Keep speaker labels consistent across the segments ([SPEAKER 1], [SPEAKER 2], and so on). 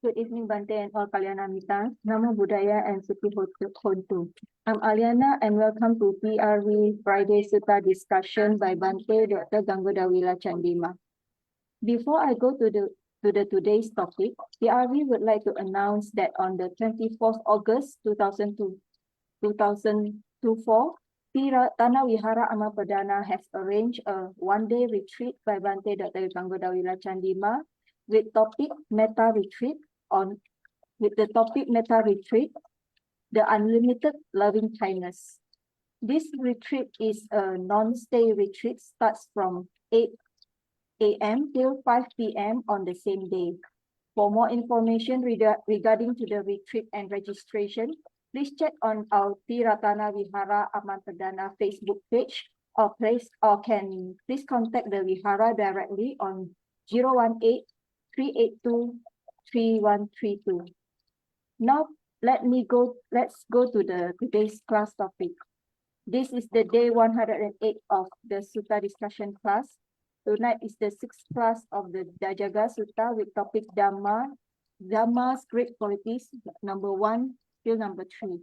[SPEAKER 1] Good evening, Bhante and all Kalyana Mita. Namo Buddhaya and Suki Hontu. I'm Aliana and welcome to PRV Friday Sutta discussion by Bhante Dr. Ganggodawila Chandima. Before I go to today's topic, PRV would like to announce that on the 24th August 2024, Ti-Ratana Vihara Amapadana has arranged a one-day retreat by Bhante Dr. Ganggodawila Chandima with the topic Metta Retreat, the Unlimited Loving Kindness. This retreat is a non-stay retreat, starts from 8 a.m. till 5 p.m. on the same day. For more information regarding to the retreat and registration, please check on our Ti-Ratana Vihara Amapadana Facebook page or please contact the Vihara directly on 018-382-3132. Now let's go to today's class topic. This is the day 108 of the Sutta discussion class. Tonight is the 6th class of the Dhajagga Sutta with topic Dhamma, Dhamma's great qualities, number 1 till number 3.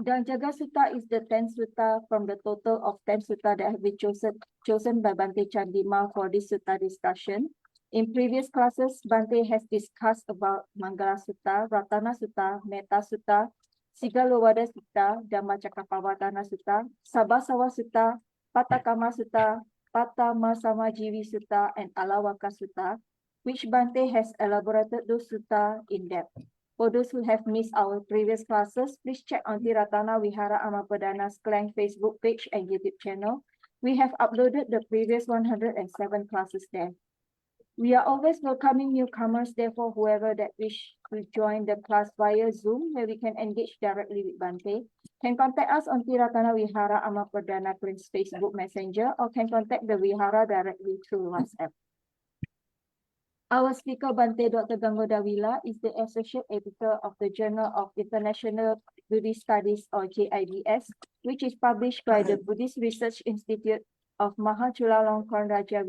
[SPEAKER 1] Dhajagga Sutta is the 10th sutta from the total of 10 sutta that have been chosen by Bhante Chandima for this sutta discussion. In previous classes, Bhante has discussed about Mangala Sutta, Ratana Sutta, Metta Sutta, Sigalowada Sutta, Dhammacakkappavattana Sutta, Sabbasawa Sutta, Patakama Sutta, Patamasamajjivi Sutta, and Alawaka Sutta, which Bhante has elaborated those sutta in depth. For those who have missed our previous classes, please check on Ti-Ratana Vihara Amapadana's Klang Facebook page and YouTube channel. We have uploaded the previous 107 classes there. We are always welcoming newcomers, therefore whoever that wish to join the class via Zoom, where we can engage directly with Bhante, can contact us on Ti-Ratana Vihara Amapadana Prince Facebook Messenger or can contact the Vihara directly through WhatsApp. Our speaker, Bhante Dr. Ganggodawila, is the Associate Editor of the Journal of International Buddhist Studies, or JIBS, which is published by the Buddhist Research Institute of Mahachulalongkorn Raja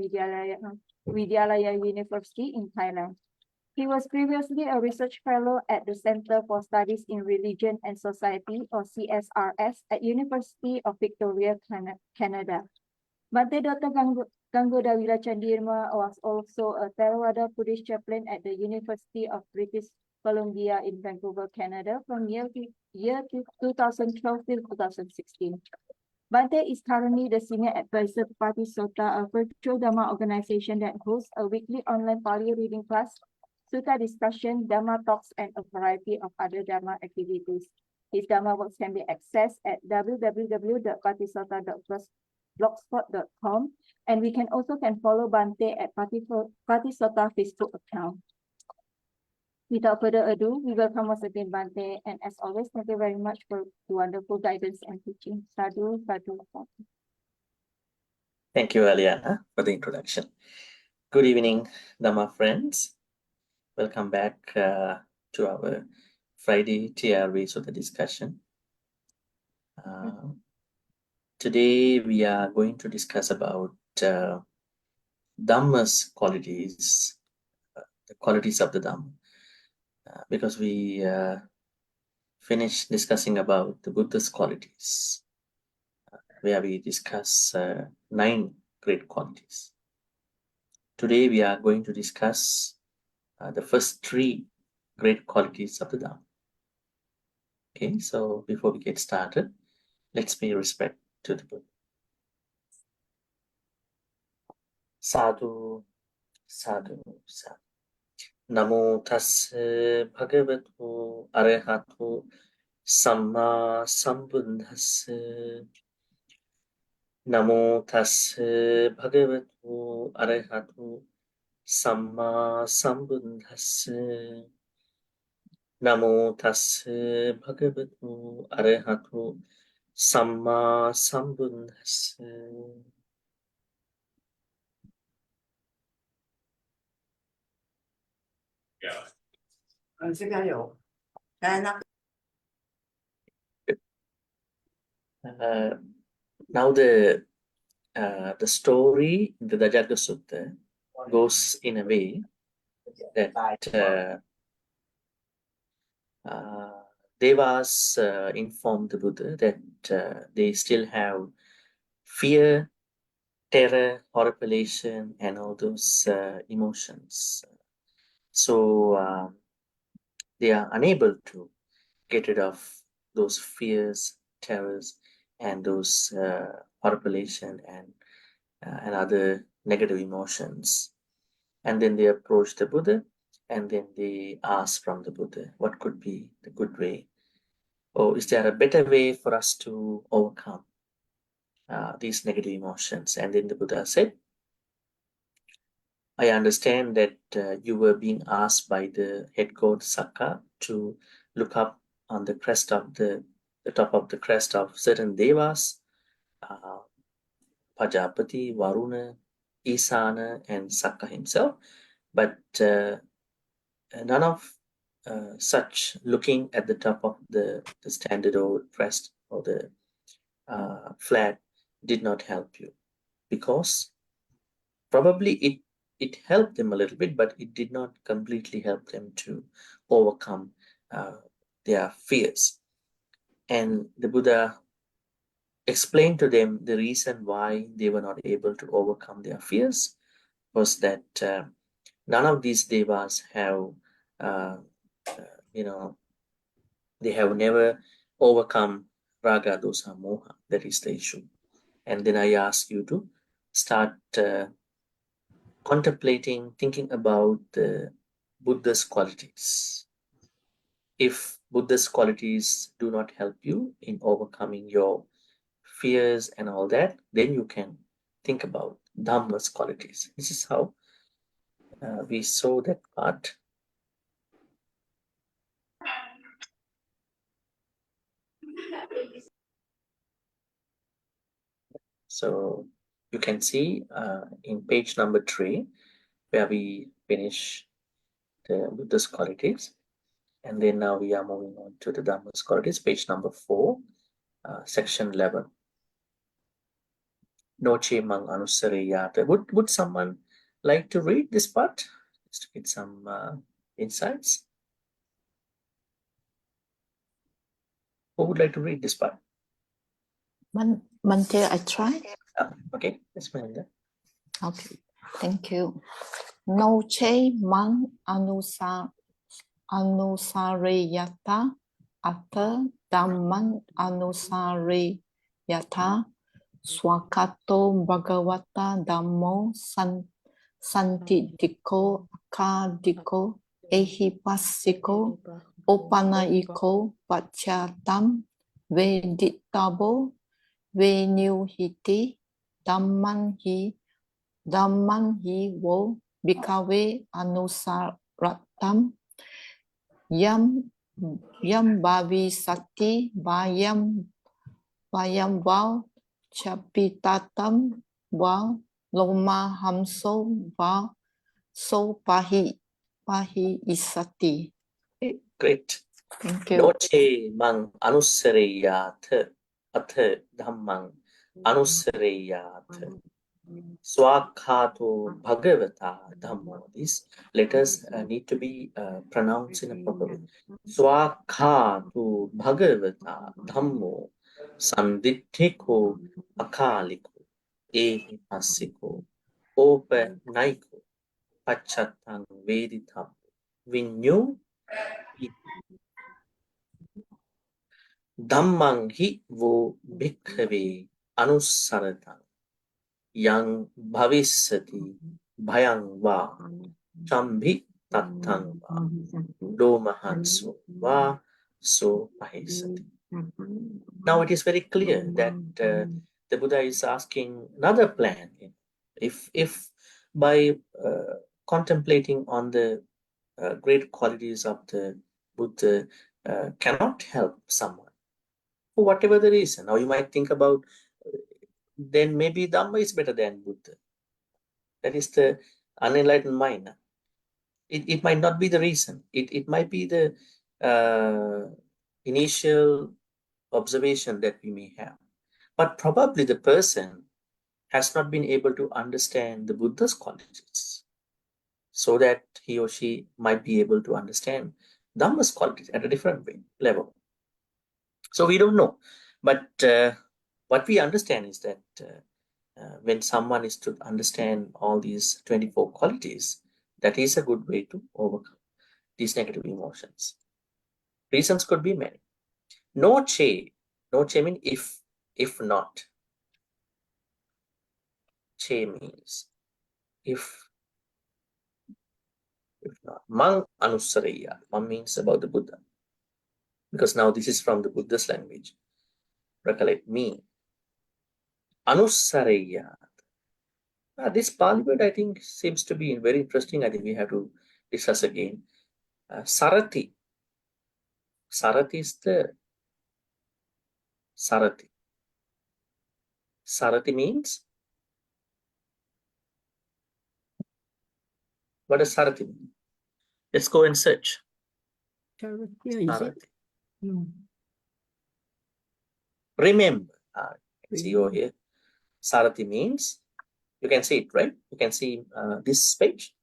[SPEAKER 1] Vidyalaya University in Thailand. He was previously a research fellow at the Center for Studies in Religion and Society, or CSRS, at University of Victoria, Canada. Bhante Dr. Ganggodawila Chandima was also a Theravada Buddhist chaplain at the University of British Columbia in Vancouver, Canada from year 2012 till 2016. Bhante is currently the Senior Advisor to Ti-Sutta, a virtual Dhamma organization that hosts a weekly online Pali reading class, Sutta discussion, Dhamma talks, and a variety of other Dhamma activities. His Dhamma works can be accessed at www.patisota.blogspot.com, and we can follow Bhante at Patisota Facebook account. Without further ado, we welcome once again Bhante, and as always, thank you very much for the wonderful guidance and teaching. Sadhu, sadhu, sadhu.
[SPEAKER 2] Thank you, Aliana, for the introduction. Good evening, Dhamma friends. Welcome back to our Friday TRV Sutta discussion. Today we are going to discuss about Dhamma's qualities, the qualities of the Dhamma, because we finished discussing about the Buddha's qualities, where we discuss 9 great qualities. Today we are going to discuss the first 3 great qualities of the Dhamma. Okay, so before we get started, let's pay respect to the Buddha. Sadhu, sadhu, sadhu. Namo tassa bhagavatu arahatu samma sambuddhassa. Namo tassa bhagavatu arahatu samma sambuddhassa. Namo tassa bhagavatu arahatu samma sambuddhassa. Now the story in the Dhajagga Sutta goes in a way that Devas informed the Buddha that they still have fear, terror, horripilation, and all those emotions. So they are unable to get rid of those fears, terrors, and those horripilation and other negative emotions. And then they approach the Buddha, and then they ask from the Buddha, what could be the good way? Or is there a better way for us to overcome these negative emotions? And then the Buddha said, I understand that you were being asked by the head god Sakka to look up on the crest of the top of the crest of certain devas, uh, Pajapati, Varuna, Isana, and Sakka himself. But none of such looking at the top of the standard or crest or the flag did not help you, because probably it helped them a little bit, but it did not completely help them to overcome their fears. And the Buddha explained to them the reason why they were not able to overcome their fears was that none of these devas have uh, they have never overcome raga, dosa, moha. That is the issue. And then I ask you to start contemplating, thinking about the Buddha's qualities. If Buddha's qualities do not help you in overcoming your fears and all that, then you can think about Dhamma's qualities. This is how we saw that part. So you can see in page number 3, where we finish the Buddha's qualities. And then now we are moving on to the Dhamma's qualities, page number 4, section 11. Noche mang anusareyata. Would someone like to read this part? Just to get some insights. Who would like to read this part?
[SPEAKER 3] Bhante, I try.
[SPEAKER 2] Okay, let's find that.
[SPEAKER 3] Okay, thank you. Noche mang anusareyata atha dhamman anusareyata swakato bhagavata dhammo santitiko akadiko ehipassiko opanaiko pachatam veditabo venyuhiti dhamman hi wo bhikkhave anusaratam yam bhavisati vayam val chapitatam val loma hamso val so pahi isati.
[SPEAKER 2] Great.
[SPEAKER 3] Thank you.
[SPEAKER 2] Noche mang anusareyata atha dhammang anusareyata swakhato bhagavata dhammo. These letters need to be pronounced in a proper way. Swakhato bhagavata dhammo sanditthiko akaliko ehipassiko opanaiko pachatang veditam vinyu dhammang hi vo bhikkhave anusaratam yang bhavisati bhayang va chambhi tattang va domahanso va so pahisati. Now it is very clear that the Buddha is asking another plan. If by contemplating on the great qualities of the Buddha cannot help someone for whatever the reason, or you might think about, then maybe Dhamma is better than Buddha. That is the unenlightened mind. It might not be the reason. It might be the initial observation that we may have. But probably the person has not been able to understand the Buddha's qualities. so that he or she might be able to understand Dhamma's qualities at a different level. So we don't know, but what we understand is that when someone is to understand all these 24 qualities, that is a good way to overcome these negative emotions. Reasons could be many. No che means if not. Che means if not. Mang anusaraya. Mang means about the Buddha. Because now this is from the Buddha's language. Recollect me. Anusaraya. This Pali word, I think, seems to be very interesting. I think we have to discuss again. Sarati. Sarati is the Sarati. Sarati means, what does Sarati mean? Let's go and search. Sarati. Remember. See over here. Sarati means, you can see it, right? You can see this page.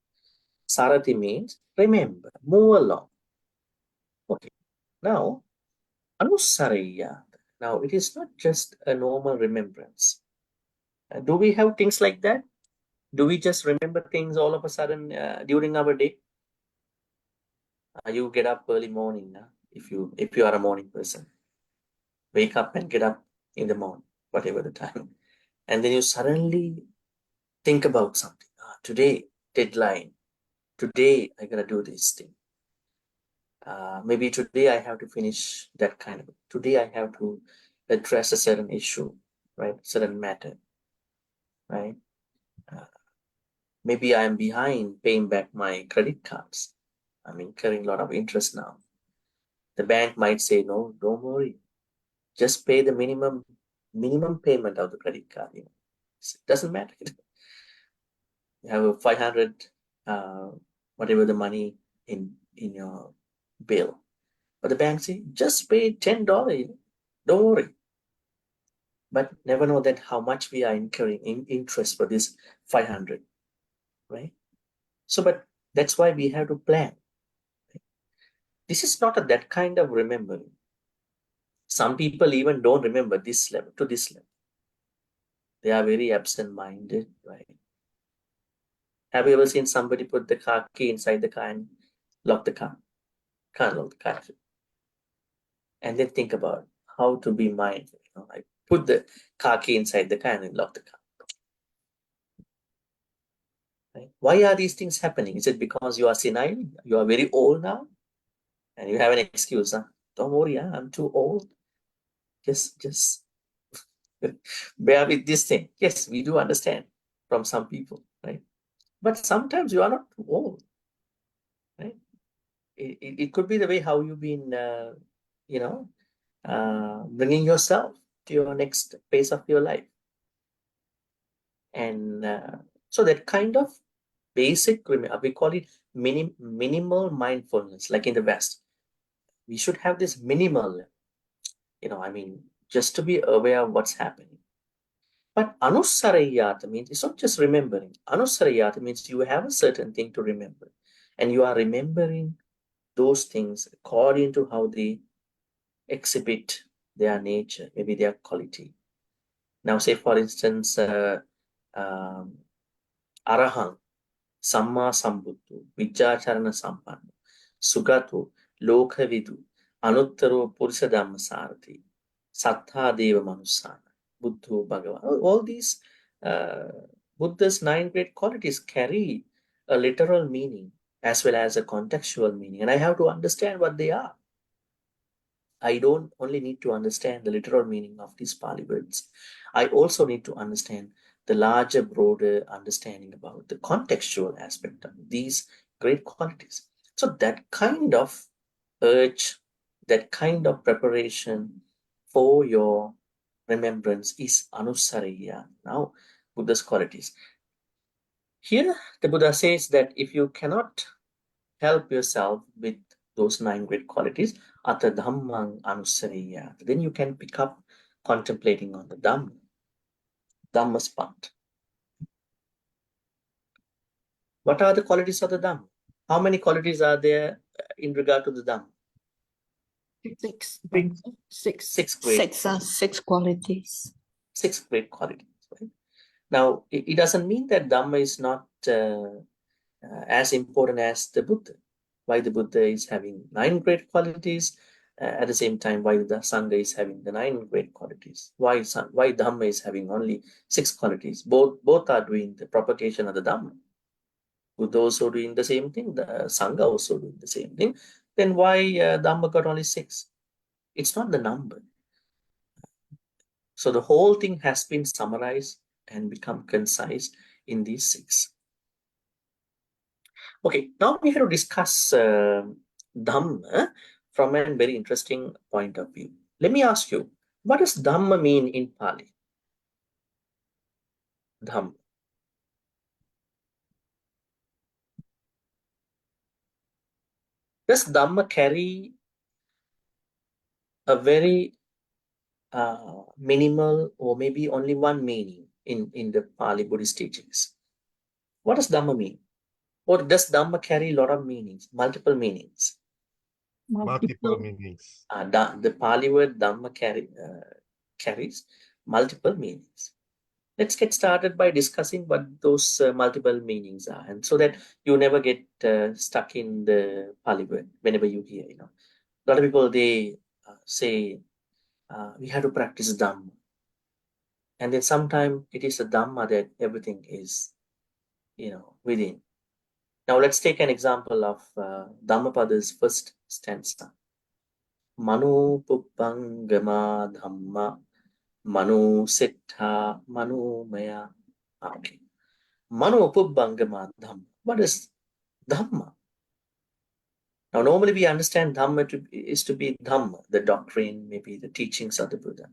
[SPEAKER 2] Sarati means remember, move along. Okay. Now, Anusaraya. Now, it is not just a normal remembrance. Do we have things like that? Do we just remember things all of a sudden during our day? You get up early morning, if you are a morning person. Wake up and get up in the morning, whatever the time. And then you suddenly think about something. Today, deadline. Today, I gotta do this thing. Maybe today I have to finish that kind of. Today I have to address a certain issue, right? Certain matter, right? Maybe I am behind paying back my credit cards. I'm incurring a lot of interest now. The bank might say, no, don't worry. Just pay the minimum payment of the credit card. It doesn't matter. You have a 500, whatever the money in your bill. But the bank say, just pay $10. Don't worry. But never know that how much we are incurring in interest for this 500, right? So, but that's why we have to plan. This is not that kind of remembering. Some people even don't remember this level to this level. They are very absent-minded, right? Have you ever seen somebody put the car key inside the car and lock the car? Can't lock the car. And then think about how to be mindful. Like put the car key inside the car and lock the car. Right? Why are these things happening? Is it because you are senile? You are very old now? And you have an excuse, huh? Don't worry, I'm too old. Just bear with this thing. Yes, we do understand from some people, right? But sometimes you are not too old, right? It could be the way how you've been, bringing yourself to your next phase of your life. And so that kind of basic, we call it minimal mindfulness, like in the West. We should have this minimal, just to be aware of what's happening. But anusarayata means it's not just remembering. Anusarayata means you have a certain thing to remember. And you are remembering those things according to how they exhibit their nature, maybe their quality. Now, say for instance, Arahang, Samma Sambuddho, Vijjacharana Sampanno, Sugato, Lokhavidu, Anuttaro Purusha Dhamma Sarathi, Sattha Deva Manusana, Buddho Bhagavan. All these Buddha's 9 great qualities carry a literal meaning as well as a contextual meaning. And I have to understand what they are. I don't only need to understand the literal meaning of these Pali words. I also need to understand the larger, broader understanding about the contextual aspect of these great qualities. So that kind of urge, that kind of preparation for your remembrance is anusaraya. Now, Buddha's qualities. Here, the Buddha says that if you cannot help yourself with those 9 great qualities, Ata Dhammang Anusaraya, then you can pick up contemplating on the Dhamma, Dhamma's part. What are the qualities of the Dhamma? How many qualities are there in regard to the Dhamma?
[SPEAKER 3] Six.
[SPEAKER 2] Six.
[SPEAKER 3] Six.
[SPEAKER 2] Great.
[SPEAKER 3] Six qualities.
[SPEAKER 2] 6 great qualities. Right? Now, it doesn't mean that Dhamma is not as important as the Buddha. Why the Buddha is having 9 great qualities, at the same time why the Sangha is having the 9 great qualities. Why Dhamma is having only 6 qualities. Both are doing the propagation of the Dhamma. Buddha also doing the same thing, the Sangha also doing the same thing. Then why Dhamma got only 6? It's not the number. So the whole thing has been summarized and become concise in these 6. Okay, now we have to discuss Dhamma from a very interesting point of view. Let me ask you, what does Dhamma mean in Pali? Dhamma. Does Dhamma carry a very minimal or maybe only one meaning in the Pali Buddhist teachings? What does Dhamma mean? Or does Dhamma carry a lot of meanings, multiple meanings?
[SPEAKER 4] Multiple meanings.
[SPEAKER 2] The Pali word Dhamma carries multiple meanings. Let's get started by discussing what those multiple meanings are, and so that you never get stuck in the Pali word whenever you hear. A lot of people, they say we have to practice Dhamma, and then sometimes it is the Dhamma that everything is, within. Now let's take an example of Dhammapada's first stanza. Manu puppangama dhamma manu siddha manu maya. Okay. Manu puppangama dhamma. What is Dhamma? Now normally we understand Dhamma is to be Dhamma, the doctrine, maybe the teachings of the Buddha.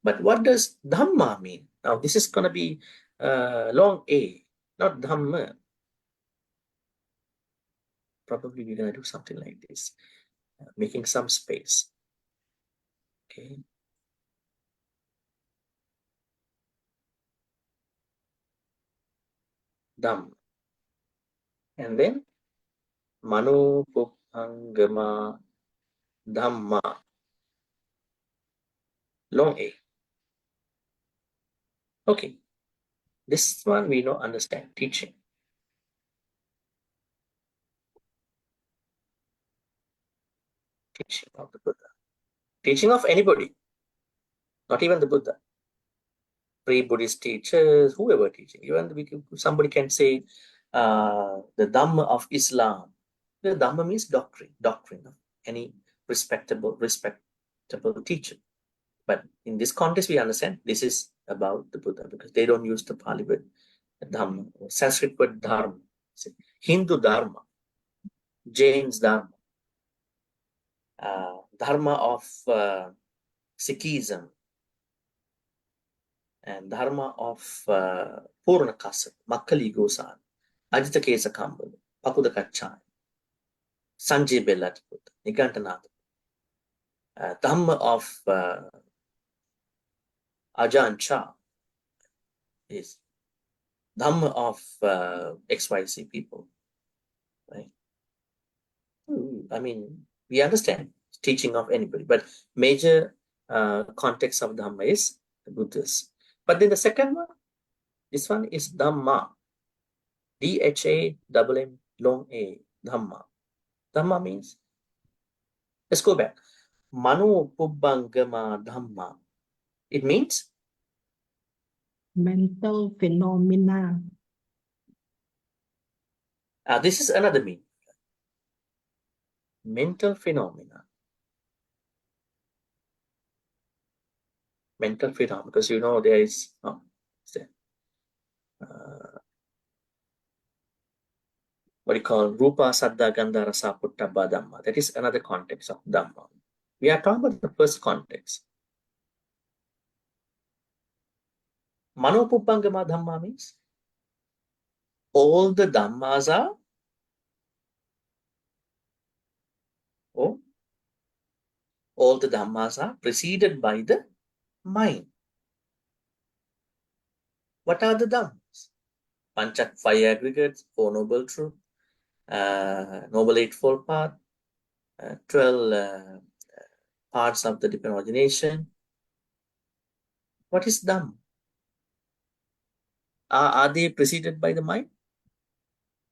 [SPEAKER 2] But what does Dhamma mean? Now this is going to be long A, not Dhamma. Probably we're going to do something like this, making some space. Okay. Dhamma. And then Manu Puppangama Dhamma. Long A. Okay. This one we don't understand. Teaching. Teaching of the Buddha. Teaching of anybody. Not even the Buddha. Pre-Buddhist teachers, whoever teaching. Even somebody can say the Dhamma of Islam. The Dhamma means doctrine of any respectable teacher. But in this context, we understand this is about the Buddha because they don't use the Pali word Dhamma, Sanskrit word Dharma, Hindu Dharma, Jain's Dharma, Dharma of Sikhism, and Dharma of Purna Kasap, Makkali Gosan, Ajita Kesa Kambal, Pakuda Kachai, Sanjay Bellatiput, Nigantanath, Dhamma of Ajahn Chah is Dhamma of XYZ people, right? I mean, we understand teaching of anybody, but major context of Dhamma is the Buddhist. But then the second one, this one is Dhamma. D-H-A-M-M long A, Dhamma. Dhamma means, let's go back. Manu Pubbangama Dhamma. It means
[SPEAKER 5] mental phenomena.
[SPEAKER 2] This is another meaning. Mental phenomena. Mental phenomena, because there is what you call Rupa Saddha Gandha Rasa Puttaba Dhamma. That is another context of Dhamma. We are talking about the first context. Mano Pubbangama Dhamma means all the Dhammas are all the Dhammas are preceded by the mind. What are the Dhammas? Panchak 5 aggregates, 4 noble truth, noble eightfold path, 12 parts of the different origination. What is Dhamma? Are they preceded by the mind?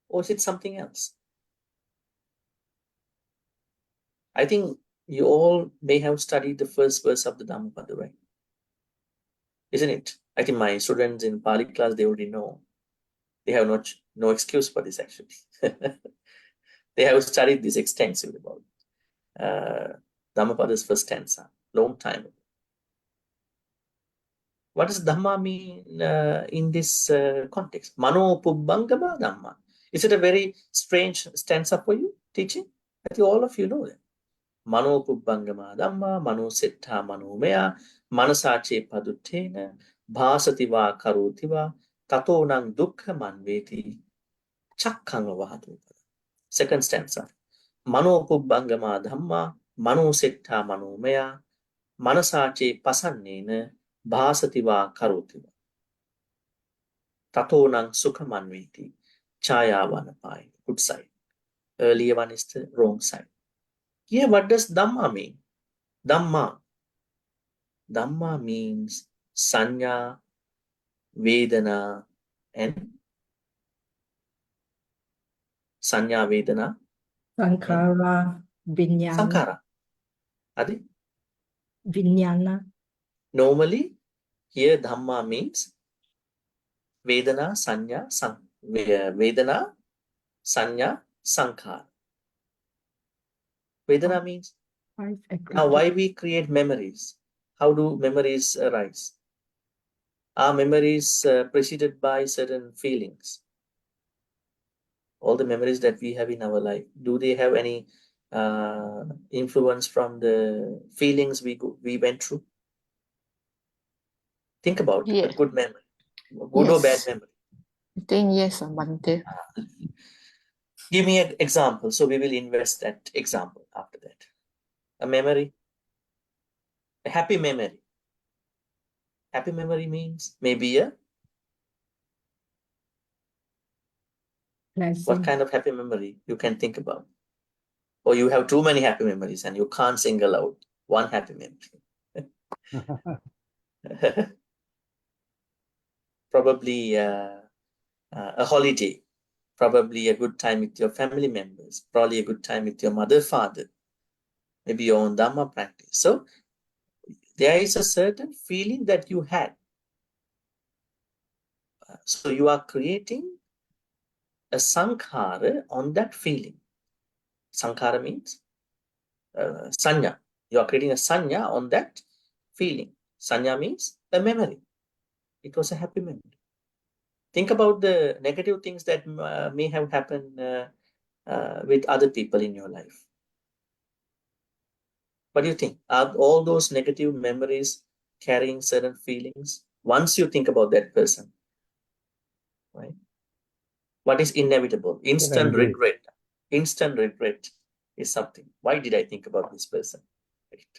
[SPEAKER 2] Or is it something else? I think you all may have studied the first verse of the Dhammapada, right? Isn't it? I think my students in Pali class, they already know. They have no excuse for this actually. They have studied this extensively about Dhammapada's first stanza, long time ago. What does Dhamma mean in this context? Mano Pubbangama Dhamma. Is it a very strange stanza for you, teaching? I think all of you know that. Mano Pubbangama Dhamma, Mano Siddha Mano Maya, Manasache Paduttena, Bhasativa Karotiva, Tato Nang Dukkha Manveti, Chakkanga Vahatu. Second stanza. Mano Pubbangama Dhamma, Mano Siddha Mano Maya, Manasache Pasannena, Bhasativa Karotiva. Tato Nang Sukha Manveti, Chayavana Pai. Good side. Earlier one is the wrong side. Here, what does Dhamma mean? Dhamma. Dhamma means Sanya, Vedana, and Sanya, Vedana,
[SPEAKER 5] สังขาร วิญญาณ
[SPEAKER 2] Sankhara. Adi?
[SPEAKER 5] วิญญาณ
[SPEAKER 2] Normally, here Dhamma means Vedana, Sanya, Vedana, Sanya, Sankhara. Vedana means,
[SPEAKER 5] 5
[SPEAKER 2] now
[SPEAKER 5] aggregate
[SPEAKER 2] why we create memories? How do memories arise? Are memories preceded by certain feelings? All the memories that we have in our life, do they have any influence from the feelings we went through? Think about a
[SPEAKER 3] Yeah.
[SPEAKER 2] good memory, good or bad
[SPEAKER 3] Yes.
[SPEAKER 2] memory.
[SPEAKER 3] I think yes, Bhante.
[SPEAKER 2] Give me an example, so we will invest that example after that. A memory, a happy memory. Happy memory means maybe a
[SPEAKER 5] blessing
[SPEAKER 2] what kind of happy memory you can think about, or you have too many happy memories and you can't single out one happy memory. Probably a holiday, probably a good time with your family members, probably a good time with your mother, father, maybe your own Dhamma practice. So there is a certain feeling that you had. So you are creating a sankhara on that feeling. Sankhara means sanya. You are creating a sanya on that feeling. Sanya means a memory. It was a happy memory. Think about the negative things that may have happened with other people in your life. What do you think? Are all those negative memories carrying certain feelings once you think about that person? Right? What is inevitable? Instant
[SPEAKER 4] agree.
[SPEAKER 2] regret. Instant regret is something. Why did I think about this person? Right?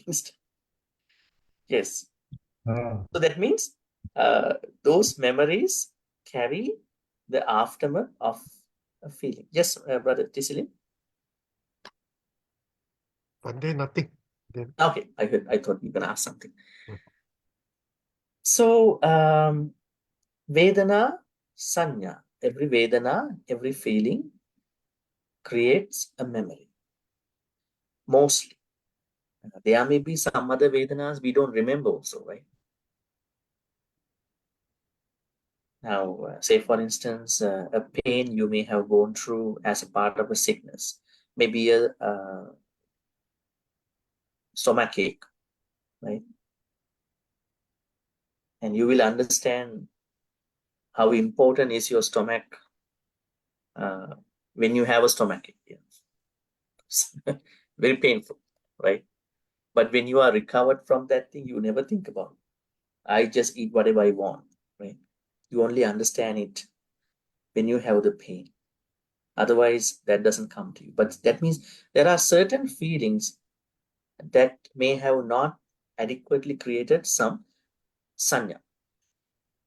[SPEAKER 2] Instant. Yes. So that means those memories carry the aftermath of a feeling. Yes, Brother Tisilin?
[SPEAKER 4] Bhante, nothing. Then
[SPEAKER 2] Okay, I thought you were going to ask something.
[SPEAKER 4] Hmm.
[SPEAKER 2] So, Vedana, Sanya, every Vedana, every feeling creates a memory. Mostly. There may be some other Vedanas we don't remember also, right? Now, say for instance, a pain you may have gone through as a part of a sickness, maybe a stomachache, right? And you will understand how important is your stomach when you have a stomachache. Yeah. Very painful, right? But when you are recovered from that thing, you never think about it. I just eat whatever I want, right? You only understand it when you have the pain. Otherwise, that doesn't come to you. But that means there are certain feelings that may have not adequately created some sanya.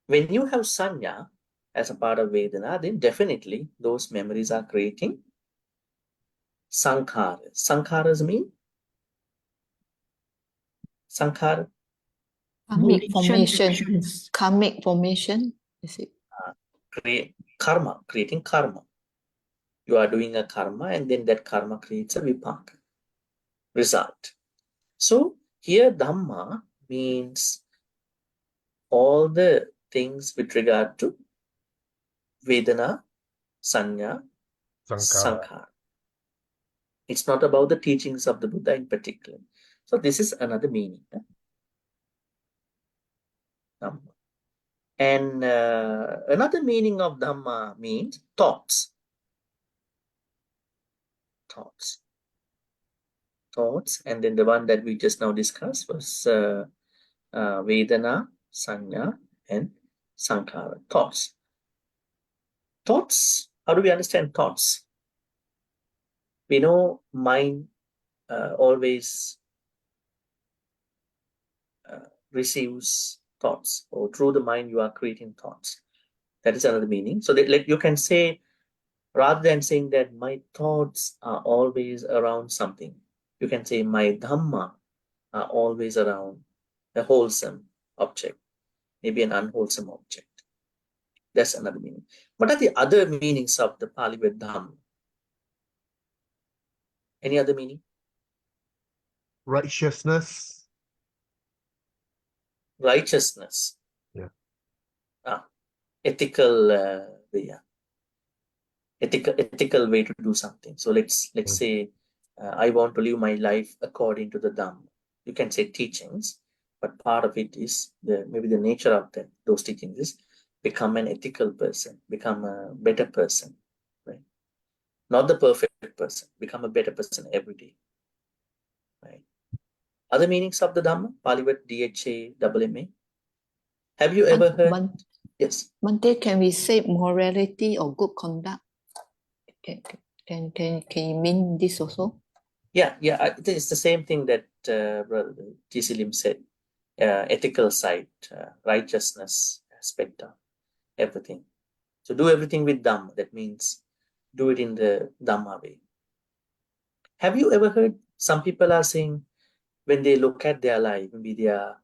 [SPEAKER 2] When you have sanya, as a part of Vedana, then definitely those memories are creating sankharas. Sankharas mean sankhara,
[SPEAKER 3] Karmic
[SPEAKER 5] Volition
[SPEAKER 3] formation.
[SPEAKER 5] actions.
[SPEAKER 3] Karmic formation. Is it?
[SPEAKER 2] create karma, creating karma. You are doing a karma, and then that karma creates a vipaka, result. So here Dhamma means all the things with regard to Vedana, Sanya,
[SPEAKER 4] Sankara.
[SPEAKER 2] Sankhara. It's not about the teachings of the Buddha in particular. So this is another meaning. Dhamma. And another meaning of Dhamma means thoughts. Thoughts. Thoughts. And then the one that we just now discussed was Vedana, Sanya, and Sankhara. Thoughts. Thoughts. How do we understand thoughts? We know mind always receives thoughts, or through the mind you are creating thoughts. That is another meaning. So that, like, you can say, rather than saying that my thoughts are always around something, you can say my Dhamma are always around a wholesome object, maybe an unwholesome object. That's another meaning. What are the other meanings of the Pali word Dhamma? Any other meaning?
[SPEAKER 4] Righteousness.
[SPEAKER 2] Righteousness.
[SPEAKER 4] Yeah.
[SPEAKER 2] Ethical way. Ethical way to do something. So let's say I want to live my life according to the Dhamma. You can say teachings, but part of it is maybe the nature of those teachings is become an ethical person, become a better person, right? Not the perfect person, become a better person every day, right? Other meanings of the Dhamma, Pali word DHA. Have you ever heard? Yes.
[SPEAKER 3] Bhante, can we say morality or good conduct? Can you mean this also?
[SPEAKER 2] Yeah. It's the same thing that Brother T.C. Lim said. Ethical side, righteousness aspect of everything. So do everything with Dhamma. That means do it in the Dhamma way. Have you ever heard some people are saying when they look at their life, maybe they are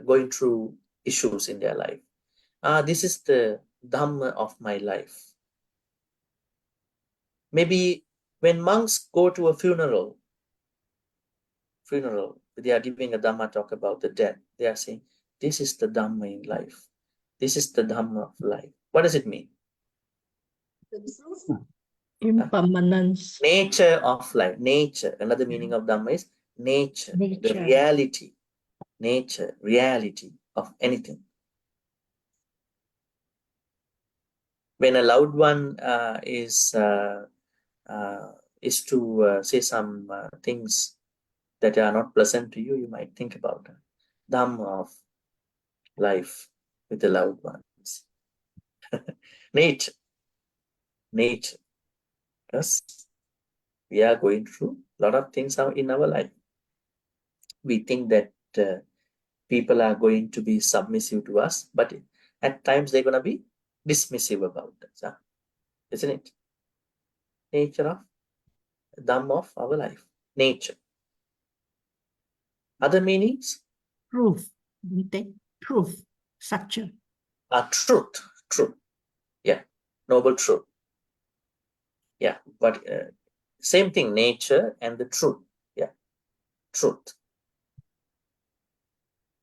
[SPEAKER 2] going through issues in their life. This is the Dhamma of my life. Maybe when monks go to a funeral, they are giving a Dhamma talk about the death. They are saying, this is the Dhamma in life. This is the Dhamma of life. What does it mean?
[SPEAKER 5] Impermanence.
[SPEAKER 2] Nature of life. Nature. Another meaning of Dhamma is nature. The
[SPEAKER 5] Nature.
[SPEAKER 2] reality. Nature, reality of anything. When a loved one is to say some things that are not pleasant to you, you might think about Dhamma of life with the loved ones. Nature. Because we are going through a lot of things in our life. We think that people are going to be submissive to us, but at times they're going to be dismissive about us. Isn't it? Nature of Dhamma of our life. Nature. Other meanings?
[SPEAKER 5] Truth. Bhante. Truth. Structure.
[SPEAKER 2] Truth. Truth. Yeah. Noble truth. Yeah. But same thing, nature and the truth. Yeah. Truth.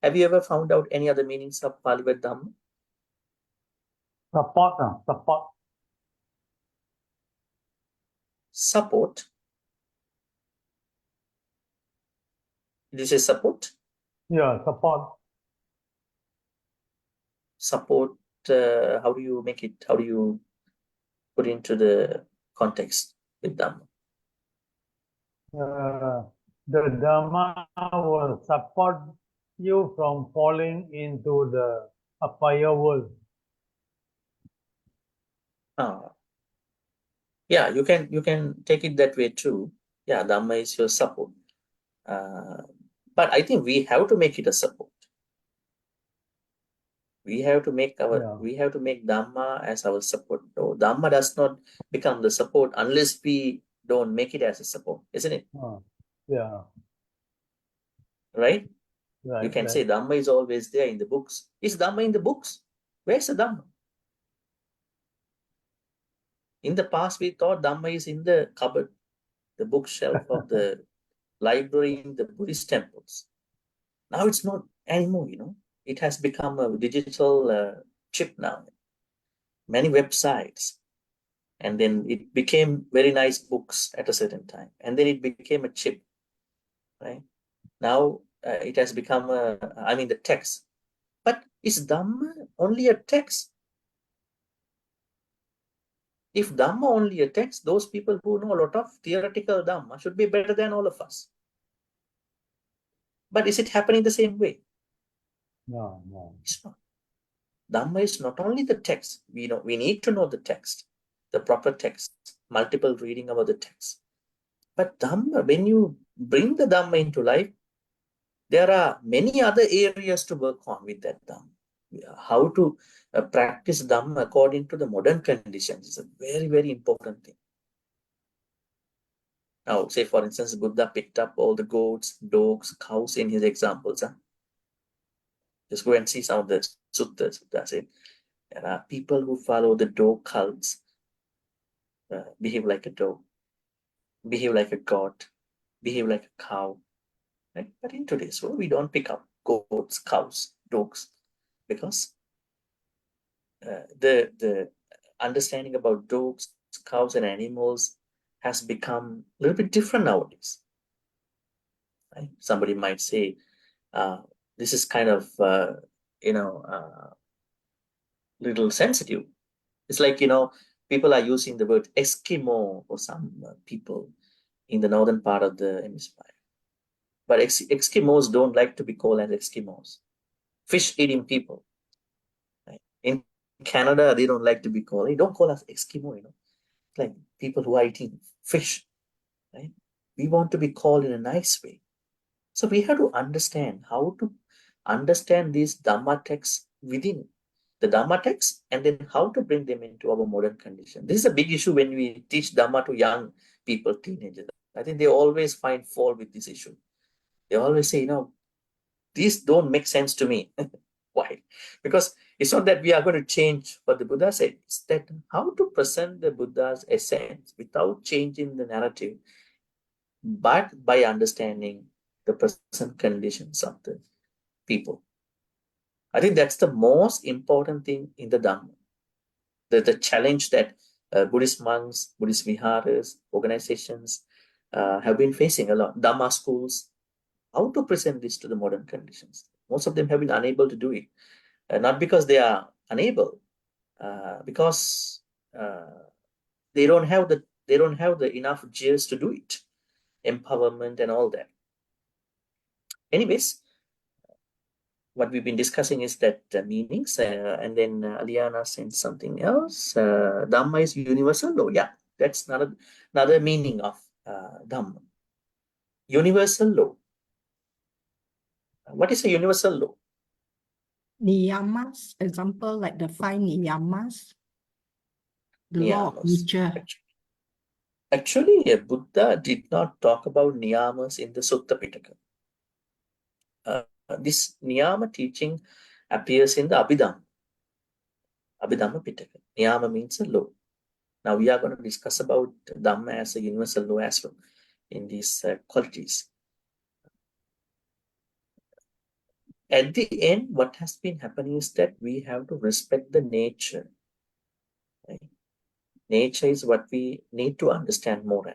[SPEAKER 2] Have you ever found out any other meanings of Pali word Dhamma?
[SPEAKER 6] Support.
[SPEAKER 2] Support. Did you say support?
[SPEAKER 6] Yeah, support.
[SPEAKER 2] Support. How do you make it? How do you put into the context with Dhamma?
[SPEAKER 6] The Dhamma will support you from falling into the fire world.
[SPEAKER 2] Yeah, you can take it that way too. Yeah, Dhamma is your support. But I think we have to make it a support. We have to make
[SPEAKER 6] Yeah.
[SPEAKER 2] we have to make Dhamma as our support. No, Dhamma does not become the support unless we don't make it as a support, isn't it?
[SPEAKER 6] Yeah.
[SPEAKER 2] Right?
[SPEAKER 6] Right.
[SPEAKER 2] You can
[SPEAKER 6] right.
[SPEAKER 2] say Dhamma is always there in the books. Is Dhamma in the books? Where's the Dhamma? In the past, we thought Dhamma is in the cupboard, the bookshelf of the library in the Buddhist temples. Now it's not anymore, you know. It has become a digital chip now. Many websites. And then it became very nice books at a certain time. And then it became a chip, right? Now it has become the text. But is Dhamma only a text? If Dhamma only a text, those people who know a lot of theoretical Dhamma should be better than all of us. But is it happening the same way?
[SPEAKER 6] No.
[SPEAKER 2] It's not. Dhamma is not only the text. We need to know the text, the proper text, multiple reading about the text. But Dhamma, when you bring the Dhamma into life, there are many other areas to work on with that Dhamma. How to practice Dhamma according to the modern conditions is a very, very important thing. Now, say for instance, Buddha picked up all the goats, dogs, cows in his examples. Just go and see some of the suttas. Buddha said, there are people who follow the dog cults, behave like a dog, behave like a goat, behave like a cow. Right? But in today's world, we don't pick up goats, cows, dogs, because the understanding about dogs, cows, and animals has become a little bit different nowadays. Right? Somebody might say, this is kind of little sensitive. It's like people are using the word Eskimo for some people in the northern part of the hemisphere. But Eskimos don't like to be called as Eskimos. Fish-eating people. Right? In Canada, they don't like to be called. They don't call us Eskimo. It's like people who are eating fish. Right? We want to be called in a nice way. So we have to understand how to understand these Dhamma texts within the Dhamma text, and then how to bring them into our modern condition. This is a big issue when we teach Dhamma to young people, teenagers. I think they always find fault with this issue. They always say, these don't make sense to me. Why? Because it's not that we are going to change what the Buddha said. It's that how to present the Buddha's essence without changing the narrative, but by understanding the present conditions of the people. I think that's the most important thing in the Dhamma. The challenge that Buddhist monks, Buddhist viharas, organizations have been facing a lot. Dhamma schools, how to present this to the modern conditions. Most of them have been unable to do it. Not because they are unable, because they don't have the enough gears to do it, empowerment and all that. Anyways, what we've been discussing is that meanings, and then Aliana sent something else. Dhamma is universal law. Yeah, that's another meaning of Dhamma. Universal law. What is a universal law?
[SPEAKER 5] Niyamas, example like the 5 niyamas, the law of
[SPEAKER 2] Niyamas.
[SPEAKER 5] nature.
[SPEAKER 2] Actually, Buddha did not talk about niyamas in the Sutta Pitaka. This niyama teaching appears in the Abhidhamma Pitaka. Niyama means a law. Now we are going to discuss about Dhamma as a universal law as well in these qualities. At the end, what has been happening is that we have to respect the nature. Right? Nature is what we need to understand more.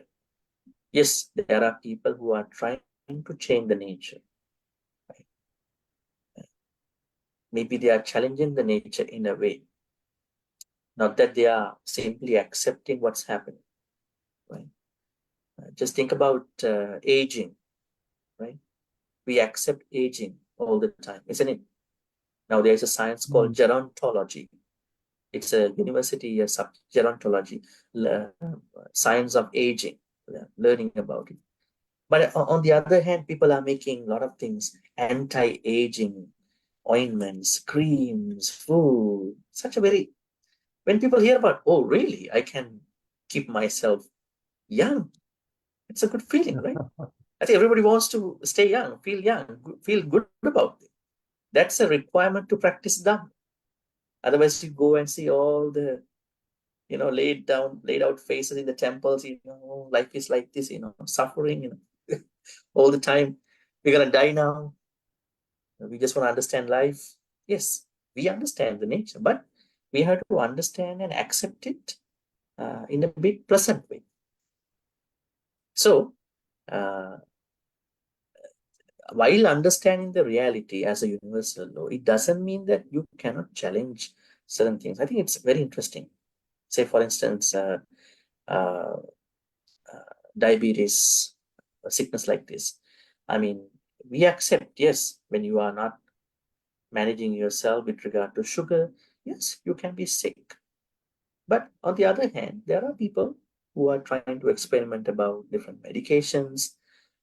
[SPEAKER 2] Yes, there are people who are trying to change the nature. Right? Maybe they are challenging the nature in a way. Not that they are simply accepting what's happening. Right? Just think about aging. Right? We accept aging all the time, isn't it? Now there's a science called gerontology. It's a university subject, gerontology, science of aging, learning about it. But on the other hand, people are making a lot of things anti-aging ointments, creams, food, such a very, when people hear about, oh, really, I can keep myself young. It's a good feeling, right? I think everybody wants to stay young, feel good about it. That's a requirement to practice Dhamma. Otherwise, you go and see all the, laid out faces in the temples, life is like this, suffering, all the time. We're going to die now. We just want to understand life. Yes, we understand the nature, but we have to understand and accept it in a bit pleasant way. So, while understanding the reality as a universal law, it doesn't mean that you cannot challenge certain things. I think it's very interesting. Say, for instance, diabetes, a sickness like this. I mean, we accept, yes, when you are not managing yourself with regard to sugar, yes, you can be sick. But on the other hand, there are people who are trying to experiment about different medications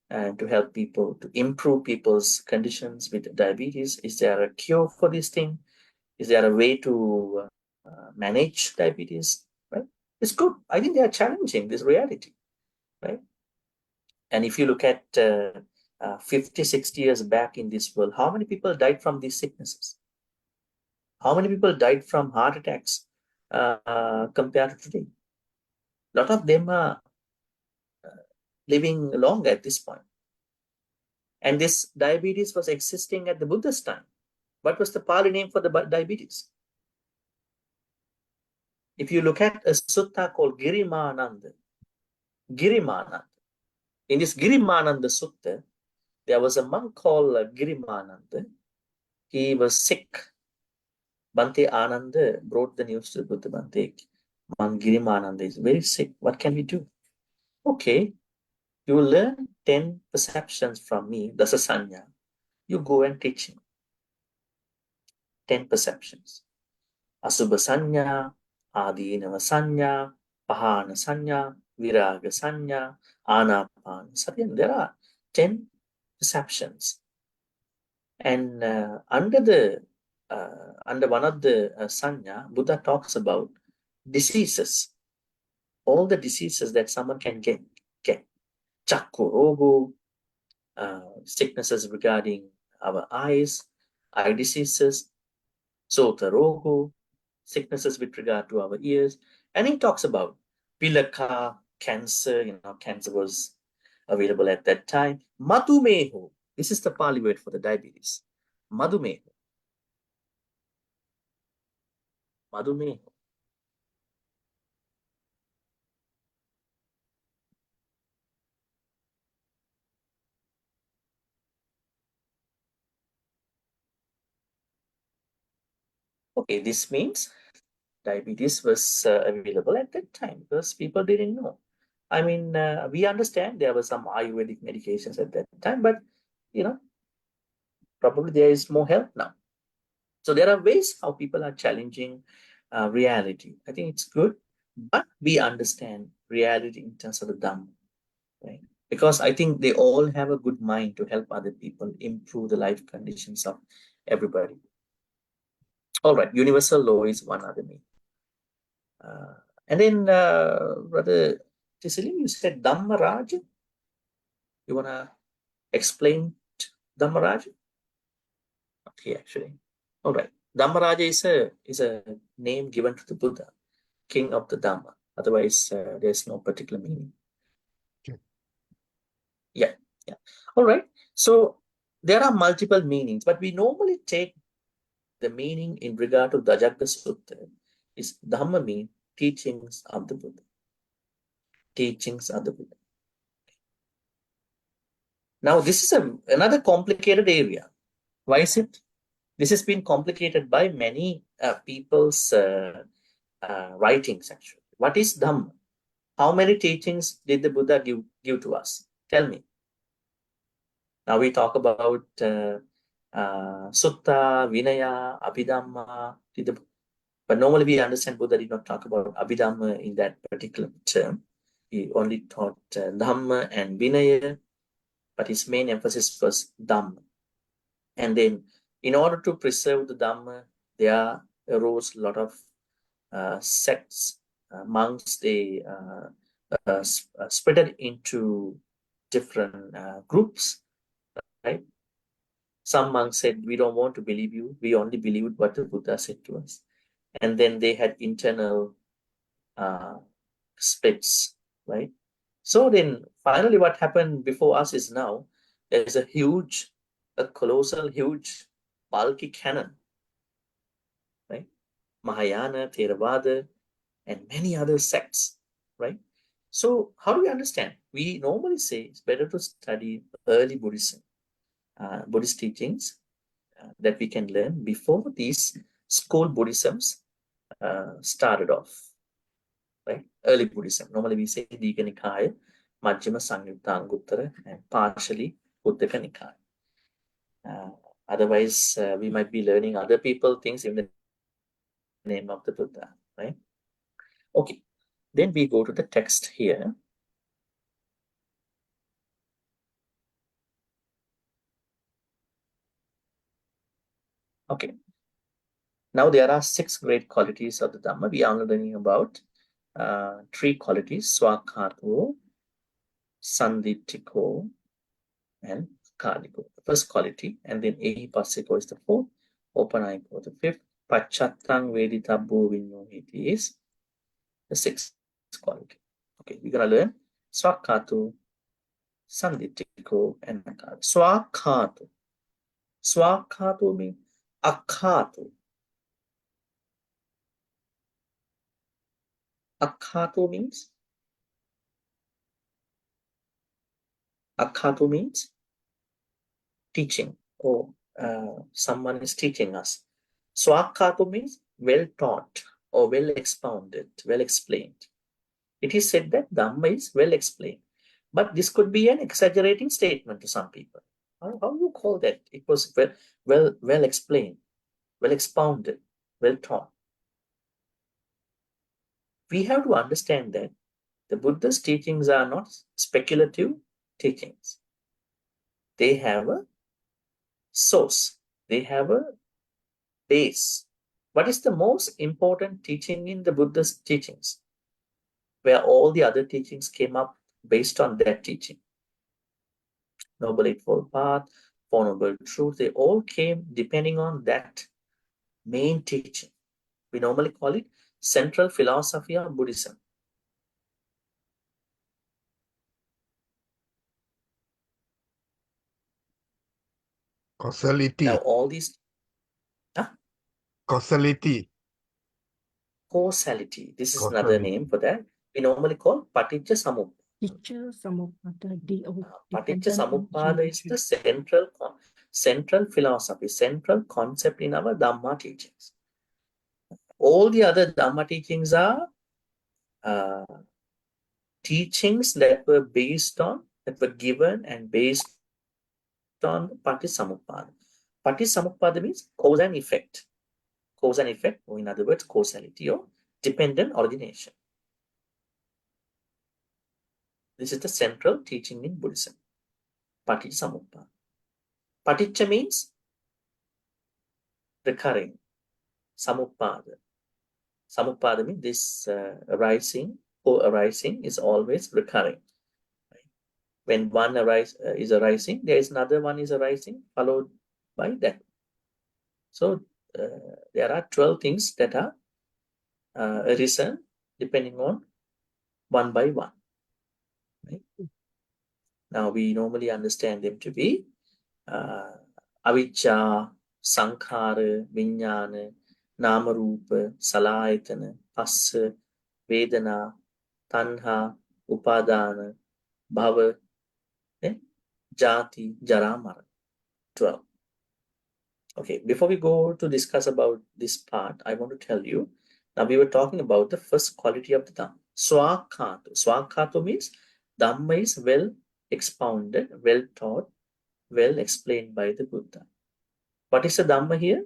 [SPEAKER 2] and to help people, to improve people's conditions with diabetes. Is there a cure for this thing? Is there a way to manage diabetes? Right? It's good. I think they are challenging this reality, right? And if you look at 50, 60 years back in this world, how many people died from these sicknesses? How many people died from heart attacks compared to today? A lot of them are living long at this point. And this diabetes was existing at the Buddha's time. What was the Pali name for the diabetes? If you look at a sutta called Girimananda, in this Girimananda Sutta, there was a monk called Girimananda. He was sick. Bhante Ananda brought the news to Buddha. Bhante, monk Girimananda is very sick. What can we do? Okay, you will learn 10 perceptions from me, Dasasanya. You go and teach him. 10 perceptions. Asubha Sanya, Adinava Sanya, Pahana Sanya, Viraga Sanya, Anapana Sanya. There are 10 perceptions. And under one of the Sanya, Buddha talks about diseases. All the diseases that someone can get. Chakku rogo, sicknesses regarding our eyes, eye diseases, sota rogo, sicknesses with regard to our ears. And he talks about pilaka, cancer, cancer was available at that time. Madhumeho, this is the Pali word for the diabetes. Madhumeho. Madhumeho. Okay, this means diabetes was available at that time because people didn't know. I mean, we understand there were some Ayurvedic medications at that time, but probably there is more help now. So there are ways how people are challenging reality. I think it's good, but we understand reality in terms of the Dhamma, right? Because I think they all have a good mind to help other people improve the life conditions of everybody. All right, universal law is one other meaning. And then, Brother Tisilim, you said Dhamma Raja. You want to explain Dhamma Raja? Not here, actually. All right. Dhamma Raja is a name given to the Buddha, king of the Dhamma. Otherwise, there's no particular meaning.
[SPEAKER 4] Okay.
[SPEAKER 2] Yeah. All right. So there are multiple meanings, but we normally take the meaning in regard to Dhajagga Sutta is Dhamma mean teachings of the Buddha. Teachings of the Buddha. Now, this is another complicated area. Why is it? This has been complicated by many people's writings, actually. What is Dhamma? How many teachings did the Buddha give to us? Tell me. Now we talk about Sutta, Vinaya, Abhidhamma. But normally we understand Buddha did not talk about Abhidhamma in that particular term. He only taught Dhamma and Vinaya, but his main emphasis was Dhamma. And then In order to preserve the Dhamma, there arose a lot of sects, monks. They spread into different groups, right? Some monks said, we don't want to believe you. We only believed what the Buddha said to us. And then they had internal splits, right? So then finally what happened before us is now there's a colossal, huge, bulky canon, right? Mahayana, Theravada, and many other sects, right? So how do we understand? We normally say it's better to study early Buddhism, Buddhist teachings that we can learn before these school Buddhisms started off, right? Early Buddhism. Normally we say Digha Nikaya, Majjhima Samyutta Anguttara, and partially Uddaka Nikaya. Otherwise, we might be learning other people things in the name of the Buddha, right? Okay, then we go to the text here. Okay, now there are 6 great qualities of the Dhamma. We are learning about 3 qualities: Swakhato, Sanditthiko, and Kaliko. The first quality, and then Ehipassiko is the 4th, Opanayiko the 5th, Pachattang Veditabbo Vinyohiti is the 6th quality. Okay, we're gonna learn Swakhato, Sanditthiko, and Kaliko. Swakhato. Swakhato means akhato. Akhato means teaching, or someone is teaching us. Swakhato means well taught or well expounded, well explained. It is said that Dhamma is well explained, but this could be an exaggerating statement to some people. How do you call that? It was well explained, well expounded, well taught. We have to understand that the Buddha's teachings are not speculative teachings. They have a source. They have a base. What is the most important teaching in the Buddha's teachings? Where all the other teachings came up based on that teaching. Noble Eightfold Path, Four Noble Truths, they all came depending on that main teaching. We normally call it central philosophy of Buddhism.
[SPEAKER 4] Causality.
[SPEAKER 2] Now all these
[SPEAKER 4] Causality.
[SPEAKER 2] causality, this is another
[SPEAKER 4] Causality.
[SPEAKER 2] name for that. We normally call Paticca Samuppada.
[SPEAKER 5] Teacher Samuppada,
[SPEAKER 2] Paticca Samuppada is the central philosophy, central concept in our Dhamma teachings. All the other Dhamma teachings are teachings that were given and based on Paticca Samuppada means cause and effect. Cause and effect, or in other words, causality or dependent origination. This is the central teaching in Buddhism. Paticca Samuppada. Paticca means recurring. Samuppada. Samuppada means this co-arising is always recurring. Right? When one is arising, there is another one is arising, followed by that. So there are 12 things that are arisen depending on one by one. Right? Now we normally understand them to be avijja, sankhara, vijnana, nama rupa, salayatana, passa, vedana, tanha, upadana, bhava, jati, jara, mara. 12. Okay, before we go to discuss about this part, I want to tell you, now we were talking about the first quality of the Dhamma. Swakhato. Swakhato means Dhamma is well expounded, well taught, well explained by the Buddha. What is the Dhamma here?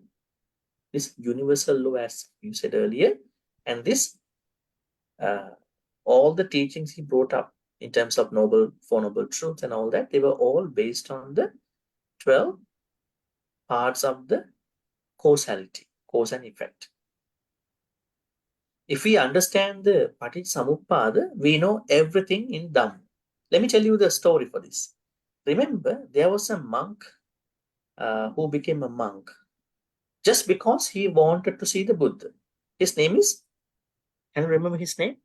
[SPEAKER 2] This universal law, as you said earlier, and this all the teachings he brought up in terms of Four Noble Truths and all that, they were all based on the 12 parts of the causality, cause and effect. If we understand the Paticca we know everything in Dhamma. Let me tell you the story for this. Remember, there was a monk who became a monk just because he wanted to see the Buddha. His name is, can you remember his name?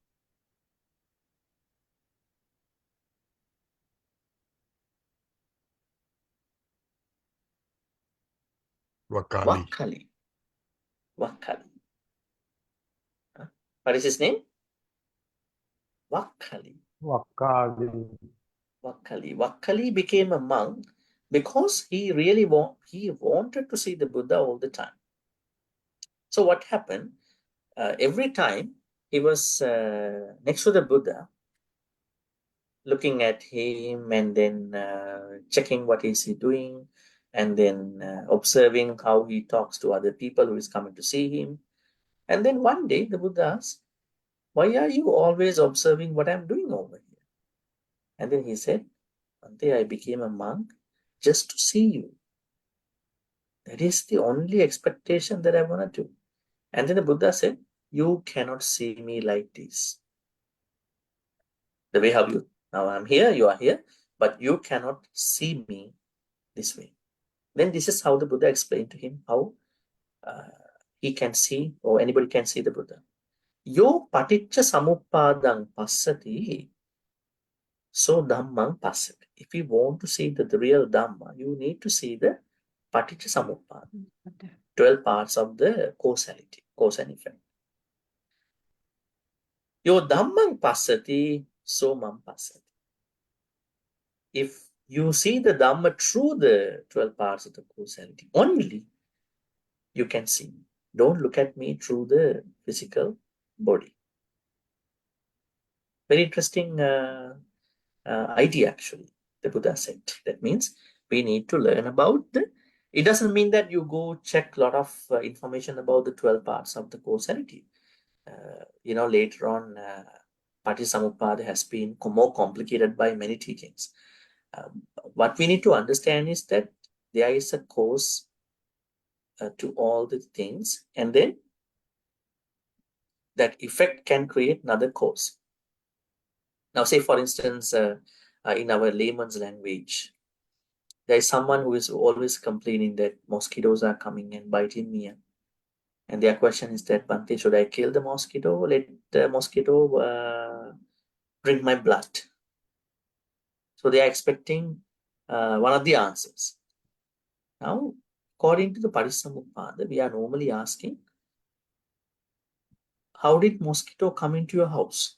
[SPEAKER 4] Wakali.
[SPEAKER 2] Wakali. Wakali. What is his name? Wakali.
[SPEAKER 6] Vakali.
[SPEAKER 2] Wakali. Wakali became a monk because he really wanted to see the Buddha all the time. So what happened? Every time he was next to the Buddha, looking at him and then checking what is he doing, and then observing how he talks to other people who is coming to see him. And then one day the Buddha asked, "Why are you always observing what I'm doing over here?" And then he said, "Bhante, I became a monk just to see you. That is the only expectation that I want to do." And then the Buddha said, "You cannot see me like this. The way how you, now I'm here, you are here, but you cannot see me this way." Then this is how the Buddha explained to him how he can see, or anybody can see the Buddha. Yo paticca samuppadang passati, so dhammang passati. If you want to see the real Dhamma, you need to see the paticca samuppada, 12 parts of the causality, cause and effect. Yo dhammang passati, so mam passati. If you see the Dhamma through the 12 parts of the causality, only you can see me. Don't look at me through the physical body. Very interesting idea, actually, the Buddha said. That means we need to learn about it doesn't mean that you go check a lot of information about the 12 parts of the causality. Later on, Paticca has been more complicated by many teachings. What we need to understand is that there is a cause to all the things, and then that effect can create another cause. Now, say for instance, in our layman's language, there is someone who is always complaining that mosquitoes are coming and biting me. And their question is that, "Bhante, should I kill the mosquito or let the mosquito drink my blood?" So they are expecting one of the answers. Now, according to the Paticca, we are normally asking, how did mosquito come into your house?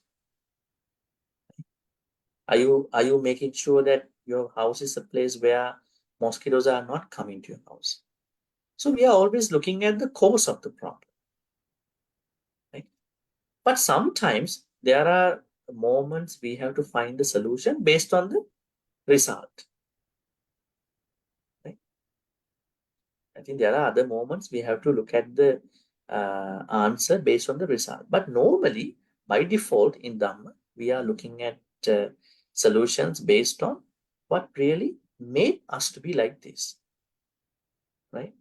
[SPEAKER 2] Are you making sure that your house is a place where mosquitoes are not coming to your house? So we are always looking at the cause of the problem, right? But sometimes there are moments we have to find the solution based on the result, right? I think there are other moments we have to look at the answer based on the result. But normally, by default in Dhamma, we are looking at solutions based on what really made us to be like this, right?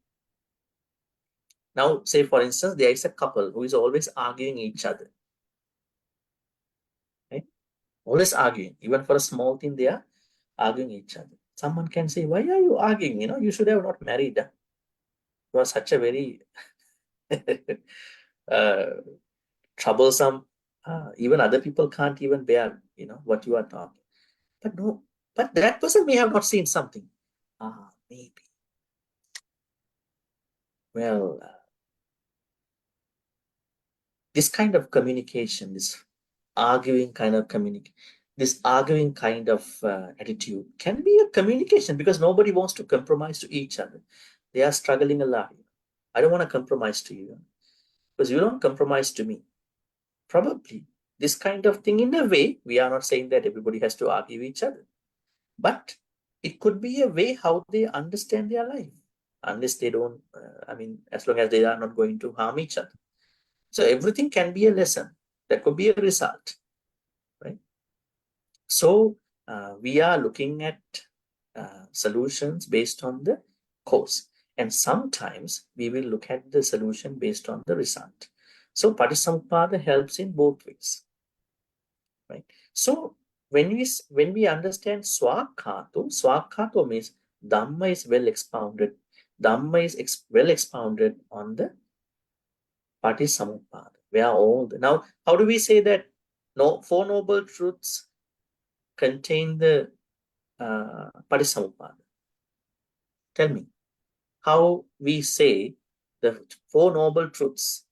[SPEAKER 2] Now, say for instance, there is a couple who is always arguing each other, right? Always arguing, even for a small thing, they are arguing each other. Someone can say, "Why are you arguing? You should have not married. You are such a very troublesome. Even other people can't even bear, what you are talking." But no, but that person may have not seen something. Maybe. Well, this kind of communication, this arguing kind of attitude can be a communication, because nobody wants to compromise to each other. They are struggling a lot. I don't want to compromise to you because you don't compromise to me. Probably this kind of thing, in a way, we are not saying that everybody has to argue each other, but it could be a way how they understand their life, unless they don't, as long as they are not going to harm each other. So everything can be a lesson. That could be a result, right? So we are looking at solutions based on the cause. And sometimes we will look at the solution based on the result. So Patisamuppada helps in both ways, right? So when we understand Swakhato means Dhamma is well expounded. Dhamma is well expounded on the Patisamuppada. Now, how do we say that Four Noble Truths contain the Patisamuppada? Tell me, how we say the Four Noble Truths,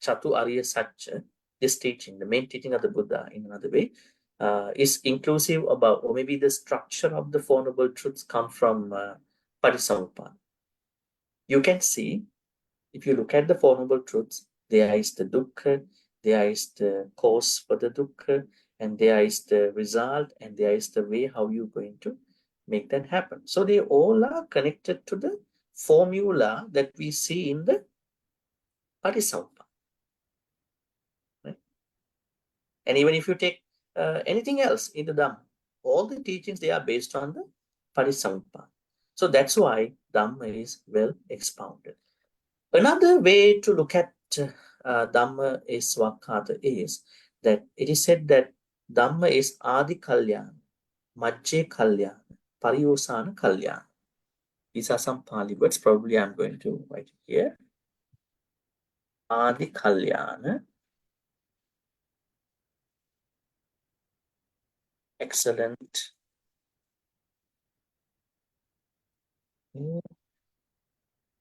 [SPEAKER 2] Chatu Arya Satya, this teaching, the main teaching of the Buddha in another way, is inclusive about, or maybe the structure of the Four Noble Truths come from Patisamuppada. You can see, if you look at the Four Noble Truths, there is the dukkha, there is the cause for the dukkha, and there is the result, and there is the way how you're going to make that happen. So they all are connected to the formula that we see in the Patisamuppada. Right? And even if you take anything else in the Dhamma, all the teachings, they are based on the Patisamuppada. So that's why Dhamma is well expounded. Another way to look at Dhamma is Swakkata is that it is said that Dhamma is Adi Kalyana, Majje Kalyana, Pariyosana Kalyana. These are some Pali words. Probably I'm going to write it here. Adi Kalyana, excellent.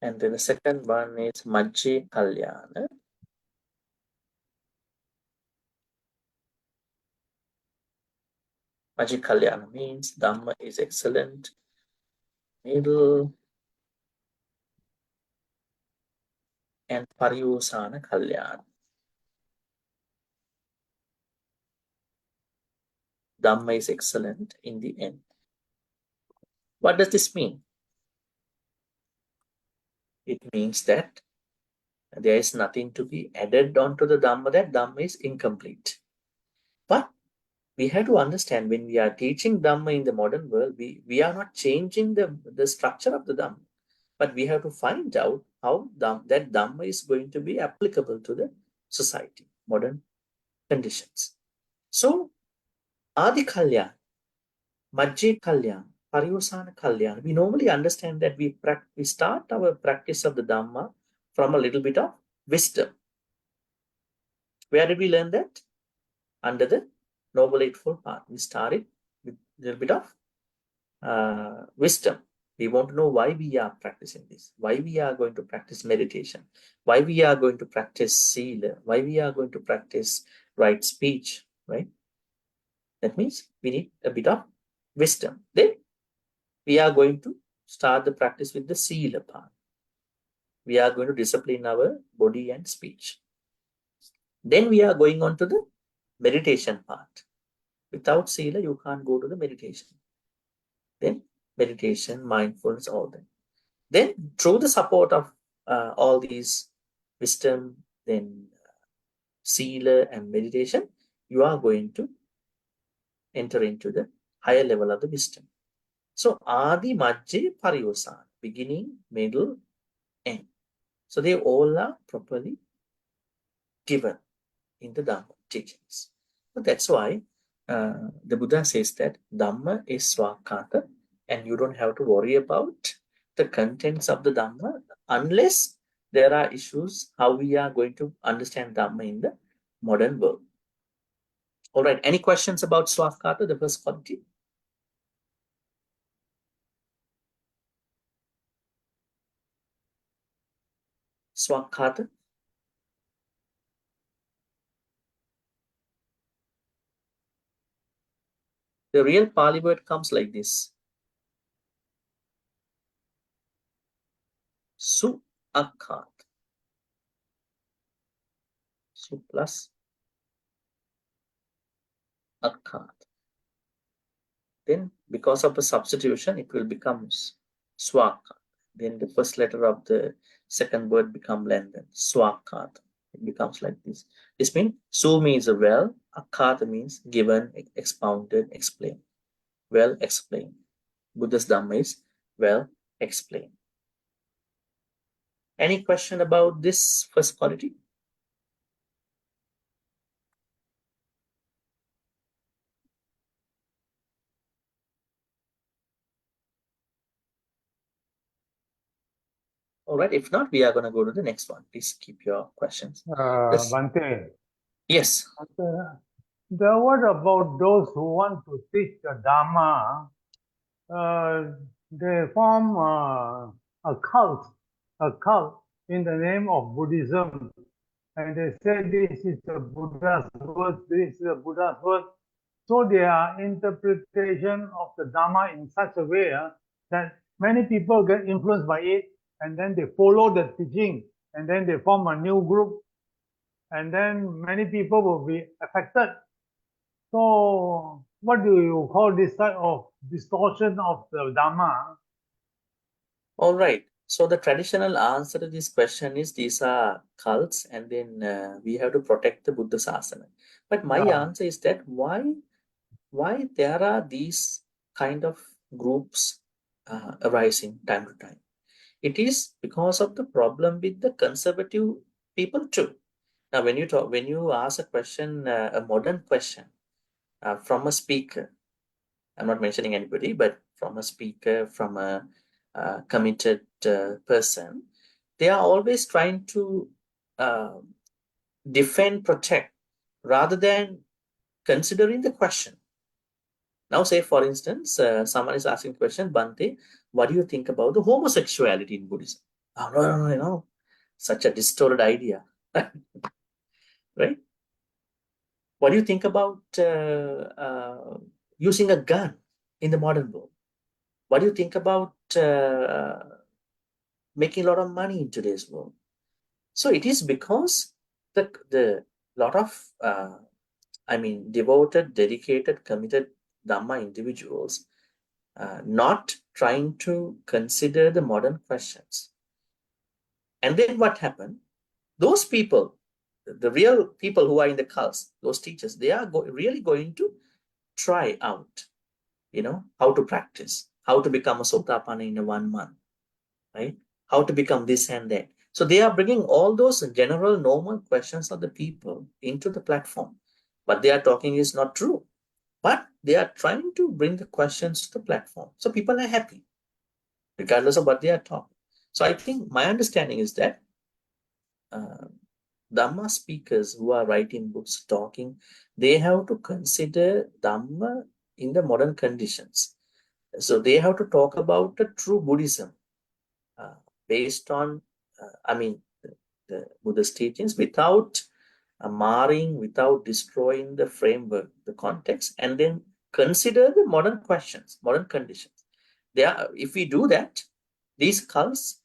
[SPEAKER 2] And then the second one is Majje Kalyana. Majje Kalyana means Dhamma is excellent, middle, and Pariyosana Kalyana. Dhamma is excellent in the end. What does this mean? It means that there is nothing to be added onto the Dhamma, that Dhamma is incomplete. But we have to understand, when we are teaching Dhamma in the modern world, we are not changing the structure of the Dhamma, but we have to find out how that Dhamma is going to be applicable to the society, modern conditions. So, Adi Kalyana, Majje Kalyana, Pariyosana Kalyana, we normally understand that we start our practice of the Dhamma from a little bit of wisdom. Where did we learn that? Under the Noble Eightfold Path. We started with a little bit of wisdom. We want to know why we are practicing this, why we are going to practice meditation, why we are going to practice sila, why we are going to practice right speech, right? That means we need a bit of wisdom. Then we are going to start the practice with the sila part. We are going to discipline our body and speech. Then we are going on to the meditation part. Without sila, you can't go to the meditation. Then meditation, mindfulness, all that. Then through the support of all these wisdom, then sila and meditation, you are going to enter into the higher level of the wisdom. So Adi, Majje, Pariyosana, beginning, middle, end. So they all are properly given in the Dhamma teachings. So that's why the Buddha says that Dhamma is Swakkata, and you don't have to worry about the contents of the Dhamma unless there are issues how we are going to understand Dhamma in the modern world. All right, any questions about Swakkata, the first quality? Swakkata. The real Pali word comes like this. Su-akkat. Su plus akkat. Then because of a substitution, it will become swaka. Then the first letter of the second word become lengthened. Swakat. It becomes like this. This means su means well, akkat means given, expounded, explained. Well explained. Buddha's Dhamma is well explained. Any question about this first quality? All right, if not, we are going to go to the next one. Please keep your questions. Yes.
[SPEAKER 6] Bhante,
[SPEAKER 2] Yes.
[SPEAKER 6] what about those who want to teach the Dhamma? They form a cult in the name of Buddhism. And they say this is the Buddha's word, this is the Buddha's word. So their interpretation of the Dhamma in such a way that many people get influenced by it, and then they follow the teaching, and then they form a new group, and then many people will be affected. So what do you call this type of distortion of the Dhamma?
[SPEAKER 2] All right. So the traditional answer to this question is these are cults, and then we have to protect the Buddha Sasana. But my answer is that why there are these kind of groups arising time to time? It is because of the problem with the conservative people too. Now, when you ask a question, a modern question from a speaker, I'm not mentioning anybody, but from a speaker, from a committed person, they are always trying to defend, protect, rather than considering the question. Now, say for instance, someone is asking a question, Bhante, what do you think about the homosexuality in Buddhism? Oh, no, such a distorted idea, right? What do you think about using a gun in the modern world? What do you think about making a lot of money in today's world? So it is because the lot of devoted, dedicated, committed Dhamma individuals not trying to consider the modern questions. And then what happened? Those people, the real people who are in the cults, those teachers, they are really going to try out, how to practice, how to become a Sotapanna in 1 month, right? How to become this and that. So they are bringing all those general, normal questions of the people into the platform. What they are talking is not true. But they are trying to bring the questions to the platform. So people are happy, regardless of what they are talking. So I think my understanding is that Dhamma speakers who are writing books, talking, they have to consider Dhamma in the modern conditions. So they have to talk about the true Buddhism based on, the Buddha's teachings without marring, without destroying the framework, the context, and then consider the modern questions, modern conditions. If we do that, these cults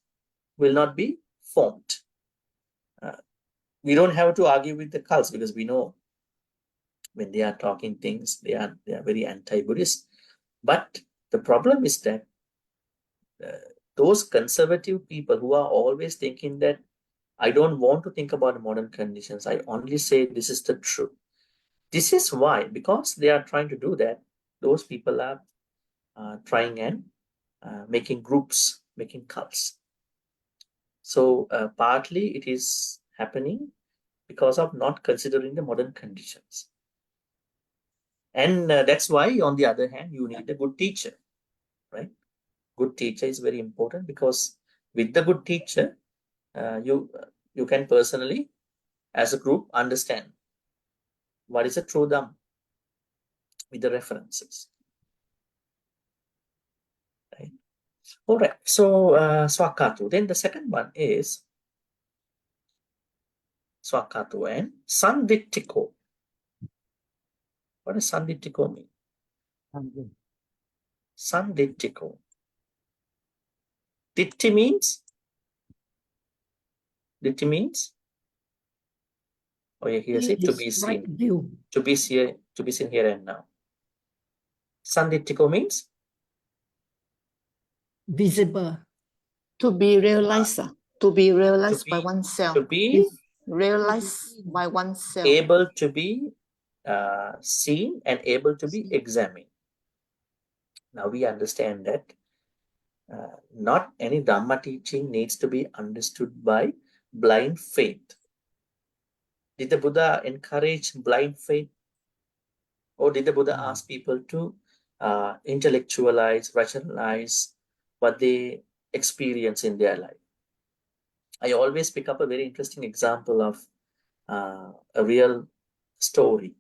[SPEAKER 2] will not be formed. We don't have to argue with the cults because we know when they are talking things, they are very anti-Buddhist. But the problem is that those conservative people who are always thinking that I don't want to think about modern conditions, I only say this is the truth. This is why, because they are trying to do that, those people are trying and making groups, making cults. So partly it is happening because of not considering the modern conditions. And that's why, on the other hand, you need a good teacher, right? Good teacher is very important because with the good teacher, you can personally, as a group, understand what is a true Dhamma with the references. Right? All right. So Swakatu. Then the second one is Swakatu and Sandittiko. What does Sandittiko mean? Sandittiko. Ditti means? Oh, yeah, here say to be seen.
[SPEAKER 5] View.
[SPEAKER 2] To be seen here and now. Sandittiko means?
[SPEAKER 5] Visible.
[SPEAKER 3] To be realized, to be realized by
[SPEAKER 2] be-
[SPEAKER 3] oneself.
[SPEAKER 2] To be
[SPEAKER 3] Realized by oneself.
[SPEAKER 2] able to be seen and able to be examined. Now we understand that not any Dhamma teaching needs to be understood by blind faith. Did the Buddha encourage blind faith? Or did the Buddha ask people to intellectualize, rationalize what they experience in their life? I always pick up a very interesting example of a real story.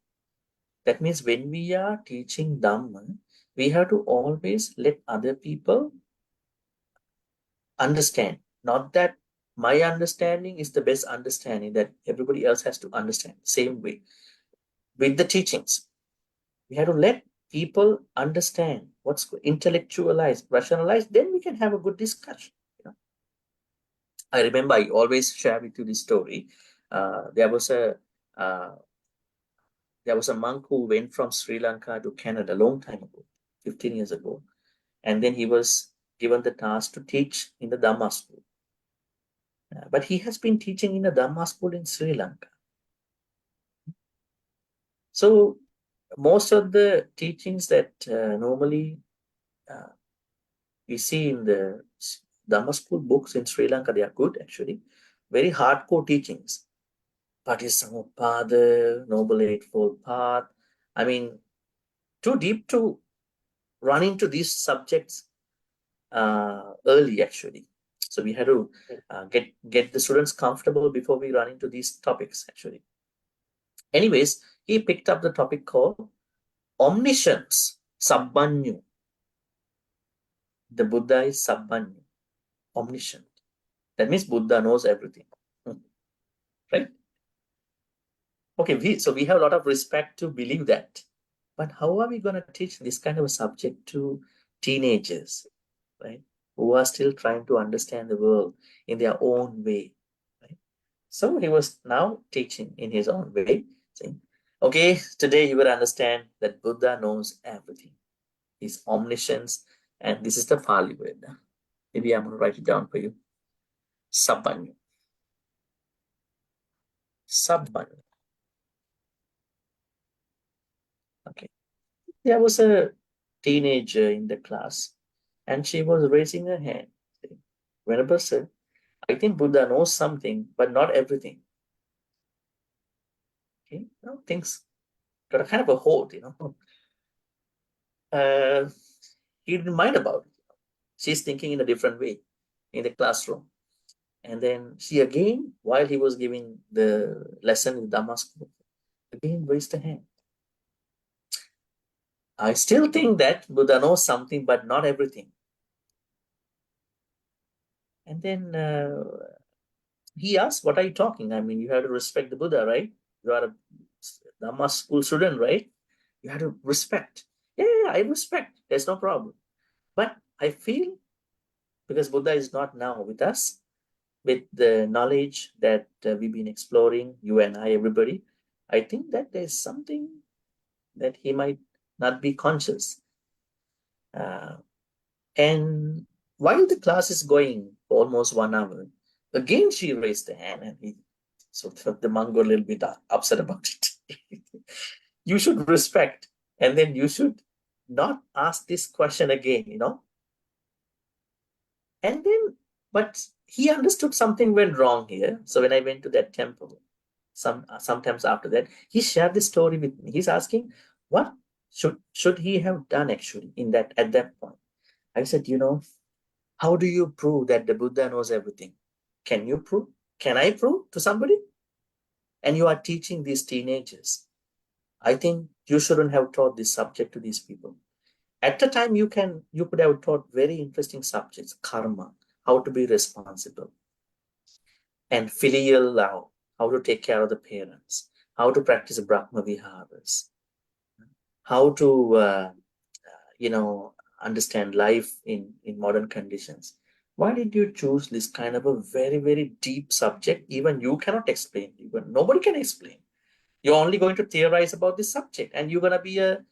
[SPEAKER 2] That means when we are teaching Dhamma, we have to always let other people understand. Not that my understanding is the best understanding, that everybody else has to understand. Same way with the teachings. We have to let people understand what's intellectualized, rationalized, then we can have a good discussion. I remember I always share with you this story. There was a monk who went from Sri Lanka to Canada a long time ago, 15 years ago. And then he was given the task to teach in the Dhamma school. But he has been teaching in the Dhamma school in Sri Lanka. So most of the teachings that normally we see in the Dhamma school books in Sri Lanka, they are good actually. Very hardcore teachings. Patisamuppada, Noble Eightfold Path. I mean, too deep to run into these subjects early actually. So we had to get the students comfortable before we run into these topics actually. Anyways, he picked up the topic called omniscience, Sabbanyu. The Buddha is Sabbanyu, omniscient. That means Buddha knows everything, right? Okay, so we have a lot of respect to believe that. But how are we going to teach this kind of a subject to teenagers, right? Who are still trying to understand the world in their own way, right? So he was now teaching in his own way, saying, okay, today you will understand that Buddha knows everything. His omniscience, and this is the Pali word. Maybe I'm going to write it down for you. Sabbanyu. Sabbanyu. Okay. There was a teenager in the class, and she was raising her hand. Venerable sir, I think Buddha knows something, but not everything. Okay, now things got a kind of a hold, He didn't mind about it. She's thinking in a different way in the classroom. And then she again, while he was giving the lesson in Dhamma school, again raised her hand. I still think that Buddha knows something, but not everything. And then he asked, what are you talking? I mean, you have to respect the Buddha, right? You are a Dhamma school student, right? You have to respect. Yeah, I respect. There's no problem. But I feel, because Buddha is not now with us, with the knowledge that we've been exploring, you and I, everybody, I think that there's something that he might not be conscious. And while the class is going for almost 1 hour, again she raised the hand, and the monk got a little bit upset about it. You should respect, and then you should not ask this question again, And then, but he understood something went wrong here. So when I went to that temple, sometimes after that, he shared this story with me. He's asking, what should he have done actually at that point? I said, how do you prove that the Buddha knows everything? Can you prove? Can I prove to somebody? And you are teaching these teenagers. I think you shouldn't have taught this subject to these people. At the time, you could have taught very interesting subjects, karma, how to be responsible, and filial love, how to take care of the parents, how to practice Brahma Viharas, how to, understand life in modern conditions. Why did you choose this kind of a very, very deep subject? Even you cannot explain. Even nobody can explain. You're only going to theorize about this subject, and you're going to be a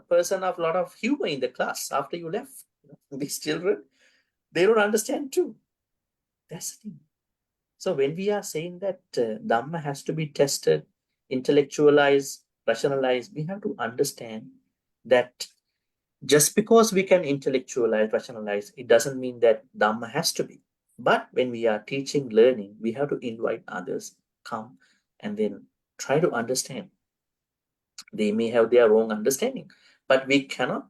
[SPEAKER 2] person of a lot of humor in the class after you left. These children, they don't understand too. That's the thing. So when we are saying that Dhamma has to be tested, intellectualized, rationalized, we have to understand that Just because we can intellectualize, rationalize, it doesn't mean that Dhamma has to be. But when we are teaching, learning, we have to invite others, come, and then try to understand. They may have their wrong understanding, but we cannot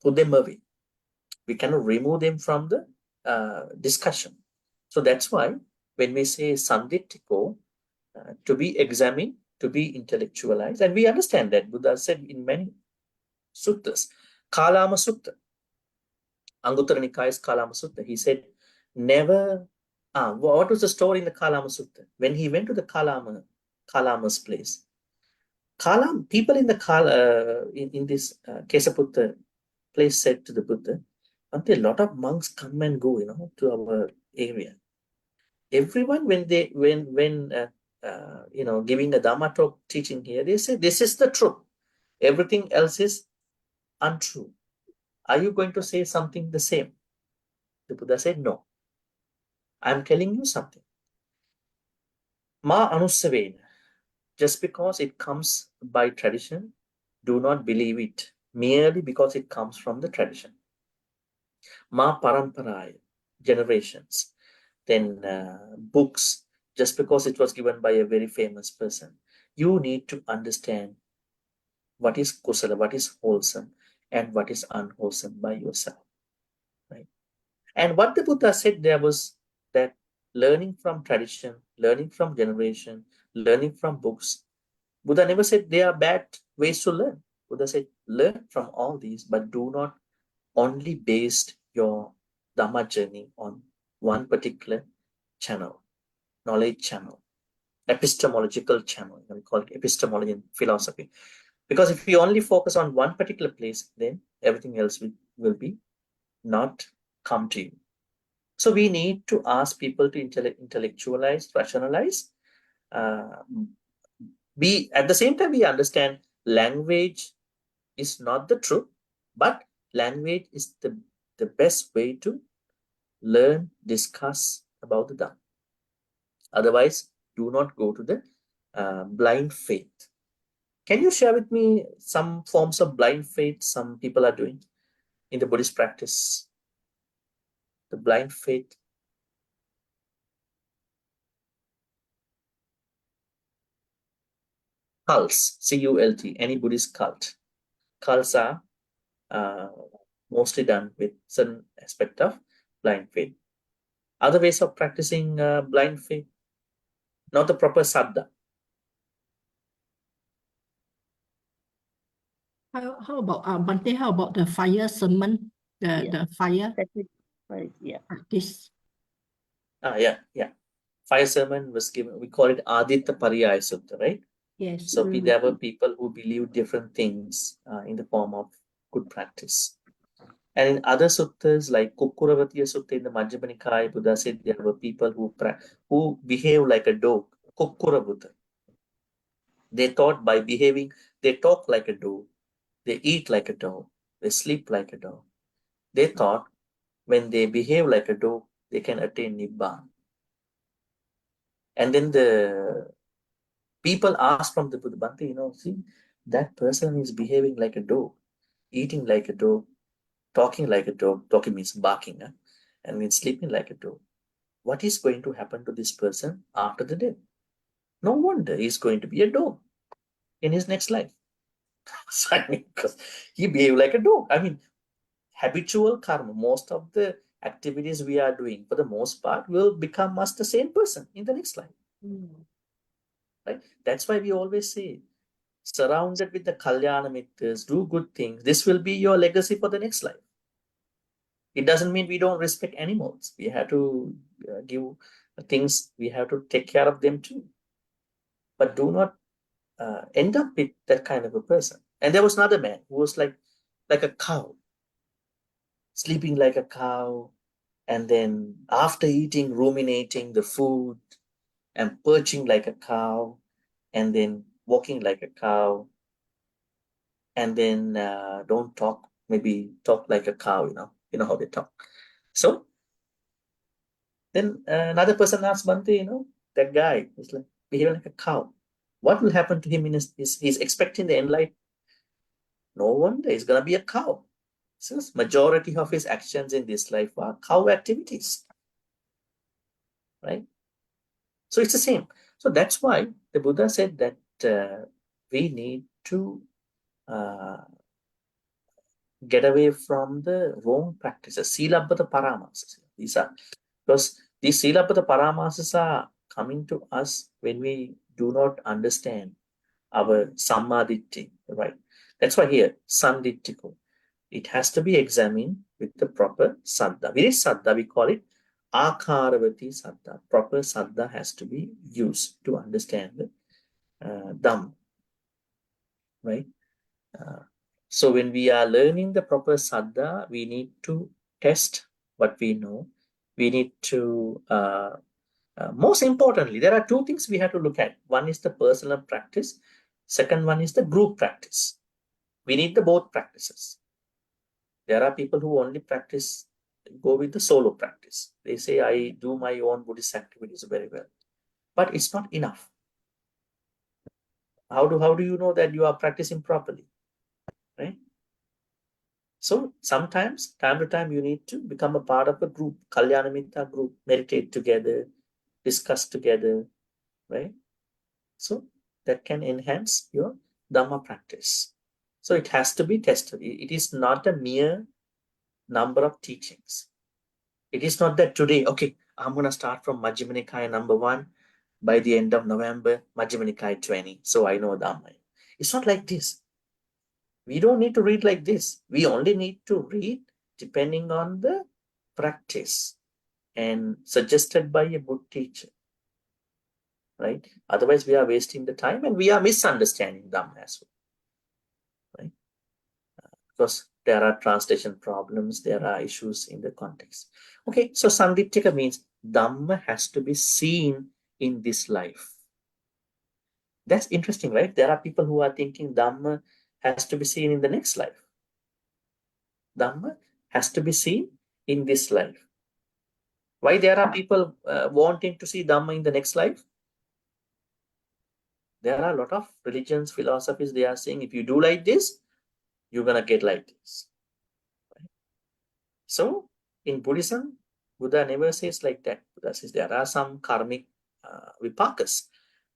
[SPEAKER 2] put them away. We cannot remove them from the discussion. So that's why when we say sanditiko, to be examined, to be intellectualized, and we understand that Buddha said in many suttas, Kalama Sutta, Anguttara Nikay's Kalama Sutta, he said, never. What was the story in the Kalama Sutta? When he went to the Kalama's place, people in the in this Kesaputta place said to the Buddha, Bhante, a lot of monks come and go, to our area. Everyone, when giving a Dhamma talk, teaching here, they say this is the truth. Everything else is untrue. Are you going to say something the same? The Buddha said, no. I'm telling you something. Ma anusavena. Just because it comes by tradition, do not believe it merely because it comes from the tradition. Ma paramparaya, generations. Then books, just because it was given by a very famous person. You need to understand what is kusala, what is wholesome, and what is unwholesome by yourself. Right? And what the Buddha said there was that learning from tradition, learning from generation, learning from books. Buddha never said they are bad ways to learn. Buddha said, learn from all these, but do not only base your Dhamma journey on one particular channel, knowledge channel, epistemological channel. We call it epistemology in philosophy. Because if we only focus on one particular place, then everything else will be not come to you. So we need to ask people to intellectualize, rationalize. At the same time, we understand language is not the truth, but language is the best way to learn, discuss about the Dhamma. Otherwise, do not go to the blind faith. Can you share with me some forms of blind faith some people are doing in the Buddhist practice? The blind faith. Cults, C-U-L-T, any Buddhist cult. Cults are mostly done with certain aspect of blind faith. Other ways of practicing blind faith, not the proper saddha.
[SPEAKER 5] How about Bhante, how about the fire sermon? The fire
[SPEAKER 3] That's it. Right, yeah.
[SPEAKER 5] practice.
[SPEAKER 2] Yeah. Fire sermon was given, we call it Aditya Pariyaya Sutta, right?
[SPEAKER 5] Yes.
[SPEAKER 2] So there were people who believed different things in the form of good practice. And in other suttas like Kukkuravatiya Sutta in the Majjhima Nikaya, Buddha said there were people who behave like a dog, Kukkurabuddha. They thought by behaving, they talk like a dog, they eat like a dog, they sleep like a dog. They thought when they behave like a dog, they can attain Nibbana. And then the people asked from the Buddha, Bhante, see, that person is behaving like a dog, eating like a dog, talking like a dog. Talking means barking, and means sleeping like a dog. What is going to happen to this person after the death? No wonder he's going to be a dog in his next life. So, because he behaved like a dog. Habitual karma, most of the activities we are doing, for the most part, will become us the same person in the next life. Right? That's why we always say, surrounded with the Kalyana Mitras, do good things. This will be your legacy for the next life. It doesn't mean we don't respect animals. We have to give things, we have to take care of them too. But do not end up with that kind of a person. And there was another man who was like a cow, sleeping like a cow, and then after eating, ruminating the food and perching like a cow, and then walking like a cow, and then don't talk, maybe talk like a cow, you know how they talk. So then another person asked Bhante, that guy is like behaving like a cow. What will happen to him in he's expecting the enlightenment. No wonder he's going to be a cow. So majority of his actions in this life are cow activities, right? So it's the same. So that's why the Buddha said that we need to get away from the wrong practices. Silabbata paramasas. These are, because these Silabbata paramasas are coming to us when we do not understand our sammaditthi, right? That's why here, sanditthiko. It has to be examined with the proper saddha. With saddha, we call it akaravati saddha. Proper saddha has to be used to understand the Dhamma, right? So when we are learning the proper saddha, we need to test what we know. We need to, most importantly, there are two things we have to look at. One is the personal practice. Second one is the group practice. We need the both practices. There are people who only go with the solo practice. They say, I do my own Buddhist activities very well. But it's not enough. How do you know that you are practicing properly? Right? So sometimes, time to time, you need to become a part of a group, Kalyana Mitta group, meditate together, discuss together, right? So that can enhance your Dhamma practice. So it has to be tested. It is not a mere number of teachings. It is not that today, okay, I'm going to start from Majjhima Nikaya number 1. By the end of November, Majjhima Nikaya 20. So I know Dhamma. It's not like this. We don't need to read like this. We only need to read depending on the practice and suggested by a good teacher, right? Otherwise, we are wasting the time and we are misunderstanding Dhamma as well, right? Because there are translation problems, there are issues in the context. Okay, so Sanditthika means Dhamma has to be seen in this life. That's interesting, right? There are people who are thinking Dhamma has to be seen in the next life. Dhamma has to be seen in this life. Why there are people wanting to see Dhamma in the next life? There are a lot of religions, philosophies, they are saying, if you do like this, you're going to get like this. Right? So, in Buddhism, Buddha never says like that. Buddha says there are some karmic vipakas,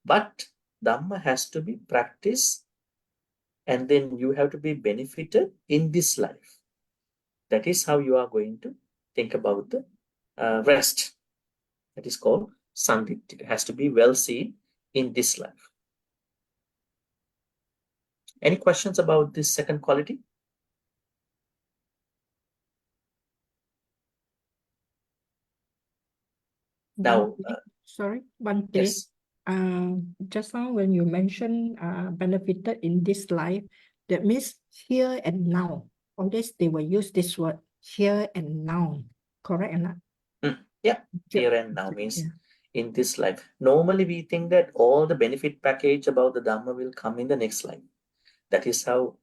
[SPEAKER 2] but Dhamma has to be practiced and then you have to be benefited in this life. That is how you are going to think about the rest. That is called Sanditthika. It has to be well seen in this life. Any questions about this second quality? Now,
[SPEAKER 5] sorry, Bhante.
[SPEAKER 2] yes.
[SPEAKER 5] Just now when you mentioned benefited in this life, that means here and now. Always they will use this word here and now. Correct or not?
[SPEAKER 2] Yeah, here and now means in this life. Normally we think that all the benefit package about the Dhamma will come in the next life. That is how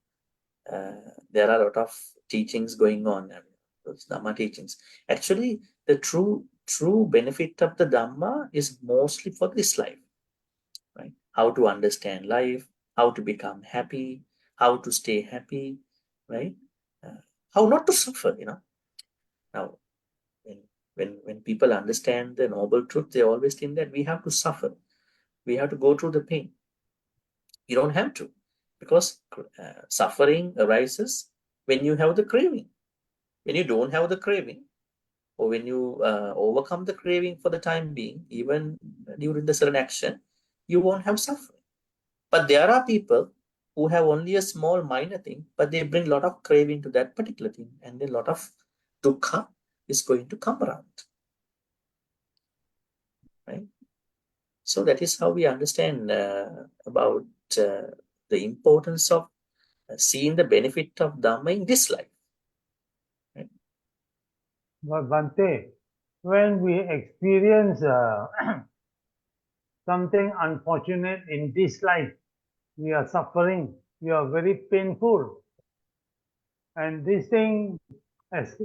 [SPEAKER 2] there are a lot of teachings going on, those Dhamma teachings. Actually, the true benefit of the Dhamma is mostly for this life, right? How to understand life, how to become happy, how to stay happy, right? How not to suffer, Now, when people understand the noble truth, they always think that we have to suffer. We have to go through the pain. You don't have to, because suffering arises when you have the craving. When you don't have the craving, or when you overcome the craving for the time being, even during the certain action, you won't have suffering. But there are people who have only a small minor thing, but they bring a lot of craving to that particular thing, and then a lot of dukkha is going to come around. Right? So that is how we understand about the importance of seeing the benefit of Dhamma in this life. Right?
[SPEAKER 6] But Bhante, when we experience something unfortunate in this life, we are suffering, we are very painful. And this thing, as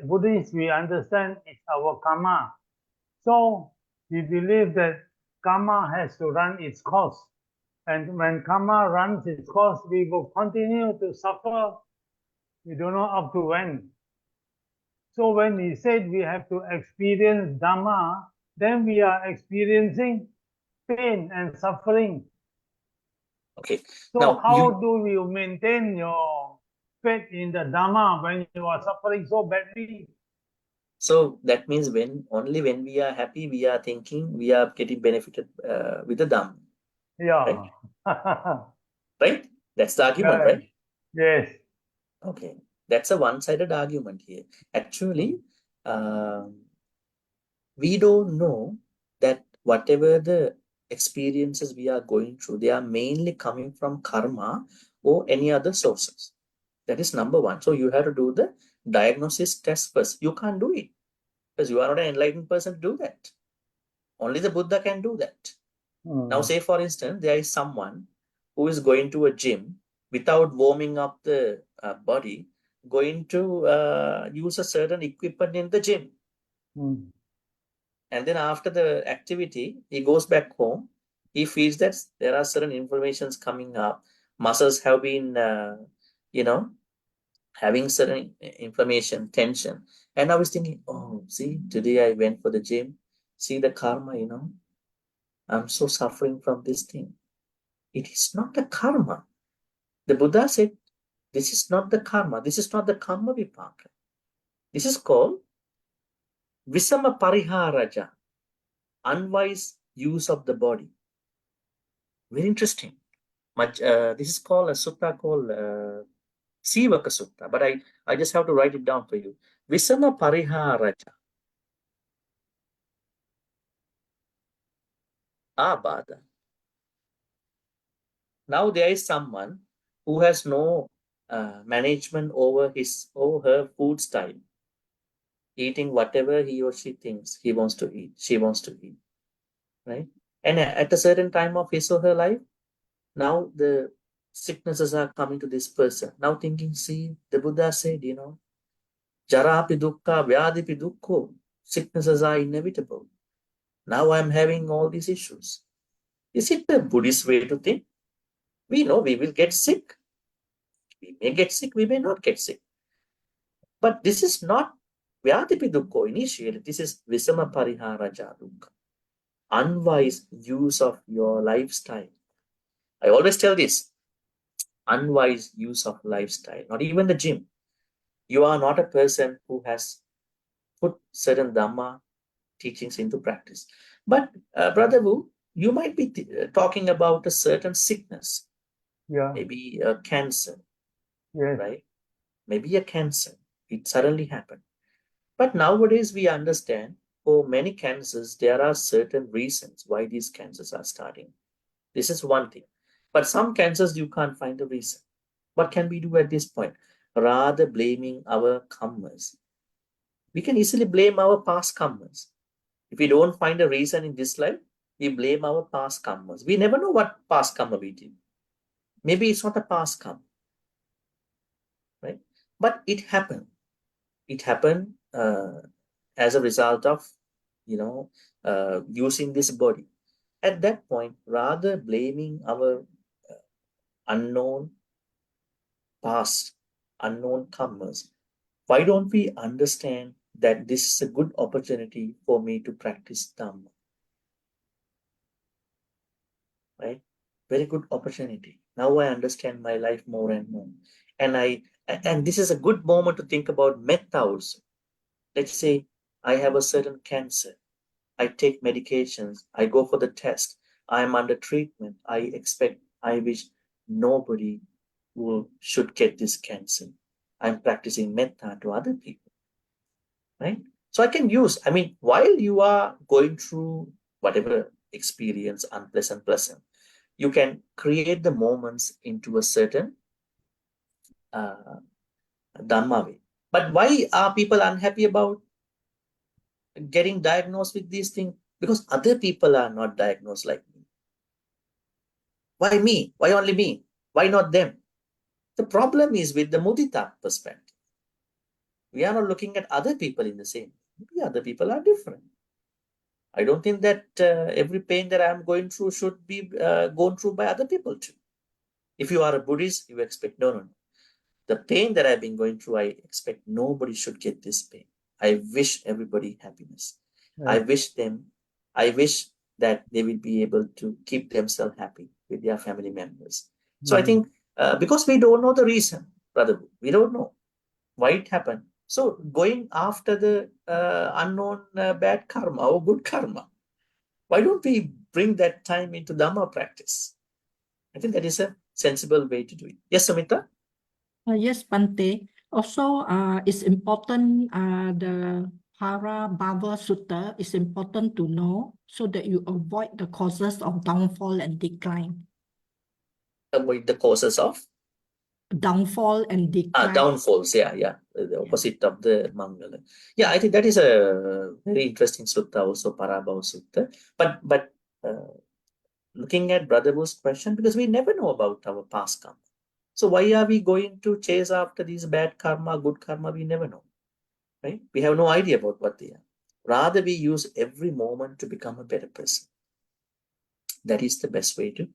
[SPEAKER 6] Buddhists, we understand it's our karma. So we believe that karma has to run its course. And when karma runs its course, we will continue to suffer. We don't know up to when. So when he said we have to experience Dhamma, then we are experiencing pain and suffering.
[SPEAKER 2] Okay.
[SPEAKER 6] So
[SPEAKER 2] Now,
[SPEAKER 6] how do you maintain your faith in the Dhamma when you are suffering so badly?
[SPEAKER 2] so that means only when we are happy, we are thinking we are getting benefited with the Dhamma,
[SPEAKER 6] Yeah.
[SPEAKER 2] right? That's the argument,
[SPEAKER 6] Correct.
[SPEAKER 2] right?
[SPEAKER 6] Yes.
[SPEAKER 2] Okay. That's a one-sided argument here. Actually, we don't know that whatever the experiences we are going through, they are mainly coming from karma or any other sources. That is number one. So you have to do the diagnosis test first. You can't do it because you are not an enlightened person to do that. Only the Buddha can do that. Now, say for instance, there is someone who is going to a gym without warming up the body, going to use a certain equipment in the gym.
[SPEAKER 6] Mm.
[SPEAKER 2] And then after the activity, he goes back home. He feels that there are certain informations coming up. Muscles have been, having certain inflammation, tension. And I was thinking, oh, see, today I went for the gym. See the karma, I'm so suffering from this thing. It is not the karma. The Buddha said, this is not the karma. This is not the karma vipaka. This is called visama pariharaja, unwise use of the body. Very interesting. This is called a sutta called Sivaka Sutta, but I just have to write it down for you. Visama pariharaja. Abada. Now there is someone who has no management over his or her food style, eating whatever he or she thinks he wants to eat, she wants to eat, right? And at a certain time of his or her life, now the sicknesses are coming to this person. Now thinking, see, the Buddha said, Jarapi dukkha, vyadipi dukkho, sicknesses are inevitable. Now I'm having all these issues. Is it the Buddhist way to think? We know we will get sick. We may get sick, we may not get sick. But this is not vyadipi dukkho initially. This is visama pariharaja dukkha. Unwise use of your lifestyle. I always tell this, unwise use of lifestyle, not even the gym. You are not a person who has put certain Dhamma teachings into practice. But Brother Wu, you might be talking about a certain sickness,
[SPEAKER 6] Yeah.
[SPEAKER 2] maybe a cancer,
[SPEAKER 6] Yes.
[SPEAKER 2] right? Maybe a cancer. It suddenly happened. But nowadays we understand for many cancers, there are certain reasons why these cancers are starting. This is one thing. But some cancers, you can't find a reason. What can we do at this point? Rather blaming our karmas. We can easily blame our past karmas. If we don't find a reason in this life, we blame our past karmas. We never know what past karma we did. Maybe it's not a past karma, right? But it happened. It happened as a result of, using this body. At that point, rather blaming our unknown past, unknown karmas, why don't we understand that this is a good opportunity for me to practice Dhamma? Right? Very good opportunity. Now I understand my life more and more. And this is a good moment to think about metta also. Let's say I have a certain cancer. I take medications. I go for the test. I am under treatment. I wish nobody should get this cancer. I'm practicing metta to other people. Right? So I can use, while you are going through whatever experience, unpleasant, pleasant, you can create the moments into a certain Dhamma way. But why are people unhappy about getting diagnosed with these things? Because other people are not diagnosed like me. Why me? Why only me? Why not them? The problem is with the mudita perspective. We are not looking at other people in the same. Maybe other people are different. I don't think that every pain that I'm going through should be gone through by other people too. If you are a Buddhist, you expect, no. The pain that I've been going through, I expect nobody should get this pain. I wish everybody happiness. I wish that they will be able to keep themselves happy with their family members. So I think because we don't know the reason, brother, we don't know why it happened. So going after the unknown bad karma or good karma, why don't we bring that time into Dhamma practice? I think that is a sensible way to do it. Yes, Samita?
[SPEAKER 5] Yes, Bhante. Also, it's important, the Para-Bhava Sutta is important to know so that you avoid the causes of downfall and decline.
[SPEAKER 2] Avoid the causes of
[SPEAKER 5] Downfall and decline.
[SPEAKER 2] downfalls. Yeah. The opposite of the Mangala. Yeah, I think that is a very interesting sutta also, Parabhava Sutta. But looking at Brother Bu's question, because we never know about our past karma. So why are we going to chase after these bad karma, good karma? We never know, right? We have no idea about what they are. Rather, we use every moment to become a better person. That is the best way to.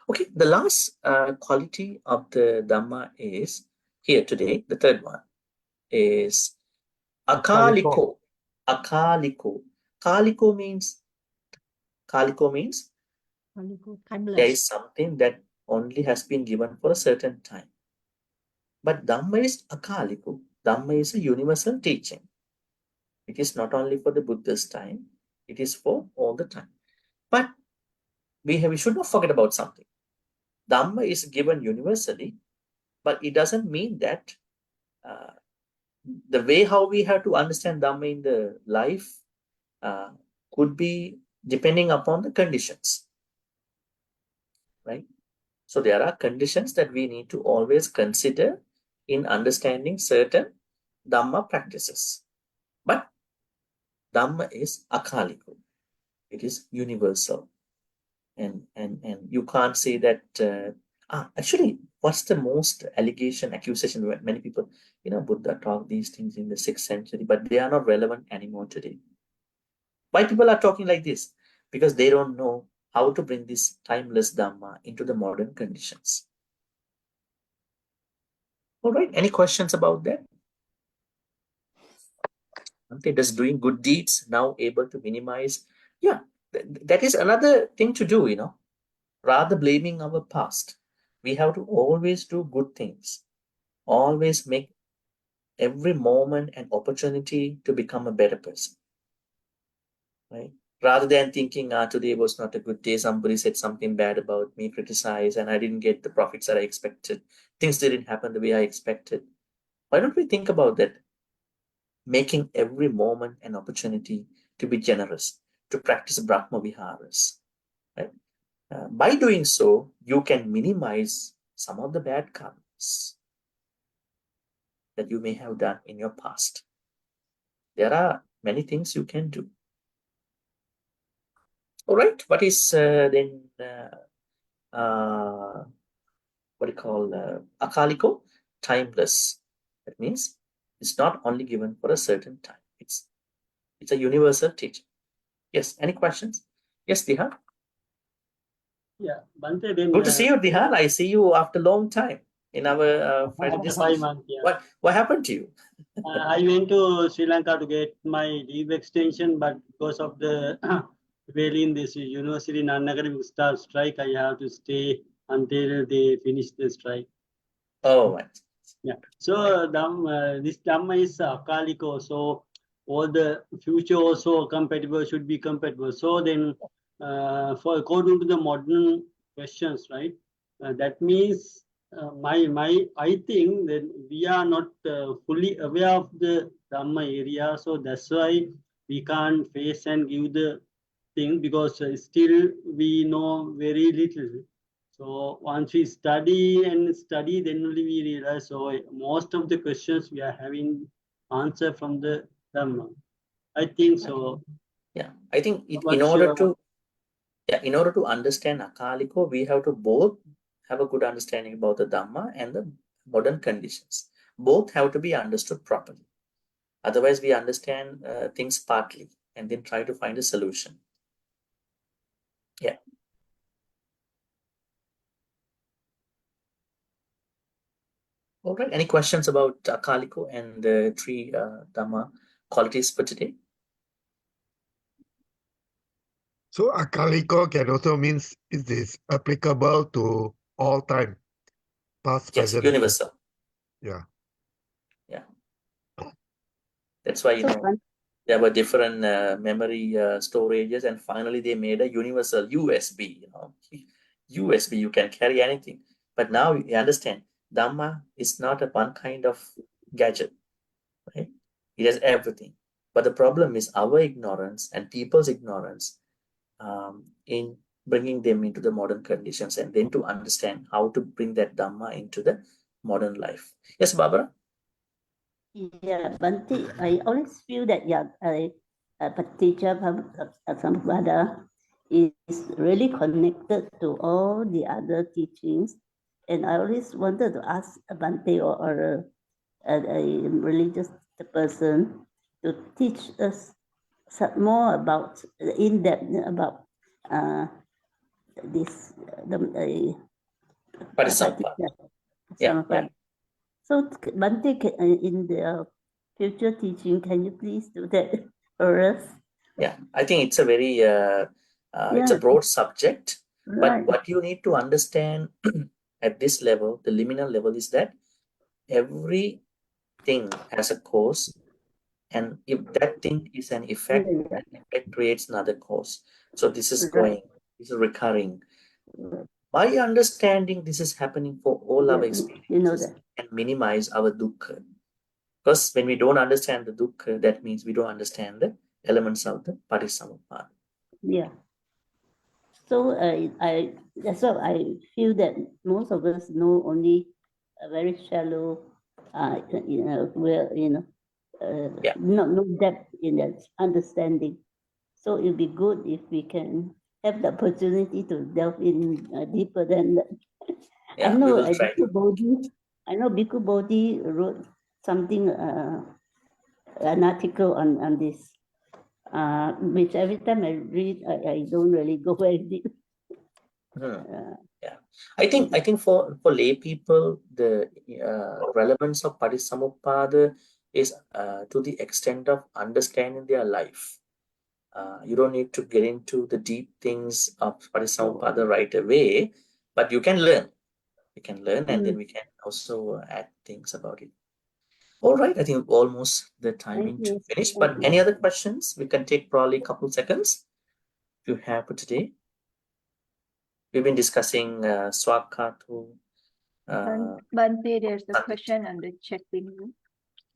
[SPEAKER 2] Okay, the last quality of the Dhamma is here today. The third one is akaliko. Akaliko. Kaliko means
[SPEAKER 5] Timeless.
[SPEAKER 2] there is something that only has been given for a certain time. But Dhamma is akaliko. Dhamma is a universal teaching. It is not only for the Buddha's time, it is for all the time. But we should not forget about something. Dhamma is given universally, but it doesn't mean that the way how we have to understand Dhamma in the life could be depending upon the conditions, right? So there are conditions that we need to always consider in understanding certain Dhamma practices. But Dhamma is akaliko. It is universal. And you can't say that, actually, what's the most accusation where many people, Buddha taught these things in the 6th century, but they are not relevant anymore today. Why people are talking like this? Because they don't know how to bring this timeless Dhamma into the modern conditions. All right, any questions about that? Bhante, does doing good deeds now able to minimize? Yeah, that is another thing to do, rather blaming our past. We have to always do good things, always make every moment an opportunity to become a better person, right? Rather than thinking, today was not a good day, somebody said something bad about me, criticized, and I didn't get the profits that I expected. Things didn't happen the way I expected. Why don't we think about that? Making every moment an opportunity to be generous, to practice Brahma Viharas, right? By doing so, you can minimize some of the bad karmas that you may have done in your past. There are many things you can do. All right, what is then what do you call akaliko? Timeless. That means it's not only given for a certain time. It's a universal teaching. Yes, any questions? Yes, Dihan?
[SPEAKER 7] Yeah, Bhante, then
[SPEAKER 2] Good to see you, Dihan. I see you after a long time in our Friday
[SPEAKER 7] after 5
[SPEAKER 2] discussion.
[SPEAKER 7] months, yeah.
[SPEAKER 2] What happened to you?
[SPEAKER 7] I went to Sri Lanka to get my leave extension, but because of the in this university non-academic staff strike, I have to stay until they finish the strike.
[SPEAKER 2] Oh, right.
[SPEAKER 7] Yeah. So this Dhamma is akaliko. So all the future also compatible should be compatible. So then, for according to the modern questions, right? That means I think that we are not fully aware of the Dhamma area. So that's why we can't face and give the thing, because still we know very little. So once we study, then only we realize. So most of the questions we are having answer from the Dhamma. I think so.
[SPEAKER 2] Yeah, I think in order to understand akaliko, we have to both have a good understanding about the Dhamma and the modern conditions. Both have to be understood properly. Otherwise, we understand things partly and then try to find a solution. Yeah. All right. Any questions about Akaliko and the three Dhamma qualities for today?
[SPEAKER 4] So akaliko can also means it is applicable to all time, past,
[SPEAKER 2] Yes,
[SPEAKER 4] present.
[SPEAKER 2] universal.
[SPEAKER 4] Yeah.
[SPEAKER 2] That's why,
[SPEAKER 3] So Bhante,
[SPEAKER 2] there were different memory storages, and finally they made a universal USB. USB, you can carry anything. But now you understand, Dhamma is not a one kind of gadget, right? It has everything. But the problem is our ignorance and people's ignorance in bringing them into the modern conditions, and then to understand how to bring that Dhamma into the modern life. Yes, Barbara?
[SPEAKER 8] Yeah, Bhante, I always feel that Patija Sampada is really connected to all the other teachings. And I always wanted to ask Bhante or a religious person to teach us more about, in depth about this,
[SPEAKER 2] Parisampada. Yeah.
[SPEAKER 8] So Bhante, in the future teaching, can you please do that for us?
[SPEAKER 2] Yeah, I think it's a very it's a
[SPEAKER 8] Yeah.
[SPEAKER 2] broad subject, but
[SPEAKER 8] Right.
[SPEAKER 2] what you need to understand at this level, the liminal level, is that everything has a cause, and if that thing is an effect,
[SPEAKER 8] Yeah.
[SPEAKER 2] that effect creates another cause. So this is
[SPEAKER 8] Right.
[SPEAKER 2] this is recurring. By understanding this is happening for all our
[SPEAKER 8] Yeah,
[SPEAKER 2] experiences,
[SPEAKER 8] you know that.
[SPEAKER 2] and minimize our dukkha. Because when we don't understand the dukkha, that means we don't understand the elements of the parisamuppada.
[SPEAKER 8] Yeah. So that's why I feel that most of us know only a very shallow,
[SPEAKER 2] Yeah.
[SPEAKER 8] no depth in that understanding. So it'd be good if we can have the opportunity to delve in deeper than that.
[SPEAKER 2] Yeah, we will try to.
[SPEAKER 8] I know Bhikkhu Bodhi wrote something, an article on this, which every time I read, I don't really go very deep.
[SPEAKER 2] Yeah, I think for lay people, the relevance of Parisamuppada is to the extent of understanding their life. You don't need to get into the deep things of Parisamuppada right away, but you can learn. We can learn, and then we can also add things about it. All right, I think almost the timing to finish. But any other questions? We can take probably a couple seconds if you have for today. We've been discussing Swakatu.
[SPEAKER 1] Bhante, there's a question on the chat window.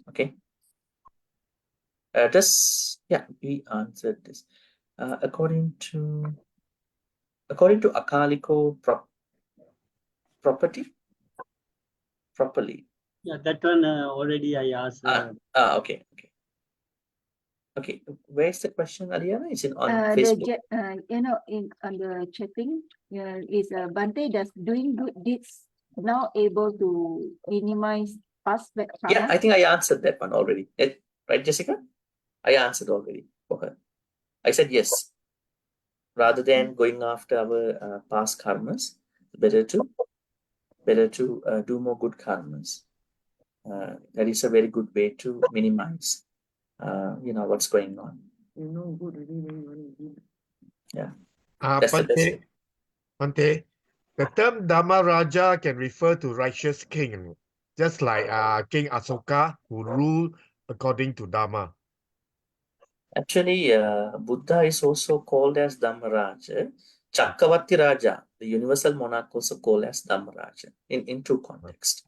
[SPEAKER 2] Okay. We answered this. According to Akaliko properly.
[SPEAKER 7] Yeah, that one already I asked.
[SPEAKER 2] Okay. Okay, where's the question, Aliana? Is it on Facebook?
[SPEAKER 1] On the chatting, is Bhante, does doing good deeds now able to minimize past bad karma?
[SPEAKER 2] Yeah, I think I answered that one already. Right, Jessica? I answered already for her. I said yes. Rather than going after our past karmas, better to do more good karmas. That is a very good way to minimize, what's going on. Yeah. That's the best way.
[SPEAKER 4] Bhante, the term Dhamma Raja can refer to righteous king, just like King Asoka, who ruled according to Dhamma.
[SPEAKER 2] Actually, Buddha is also called as Dhammaraja. Chakravarti Raja, the universal monarch, also called as Dhammaraja in two contexts.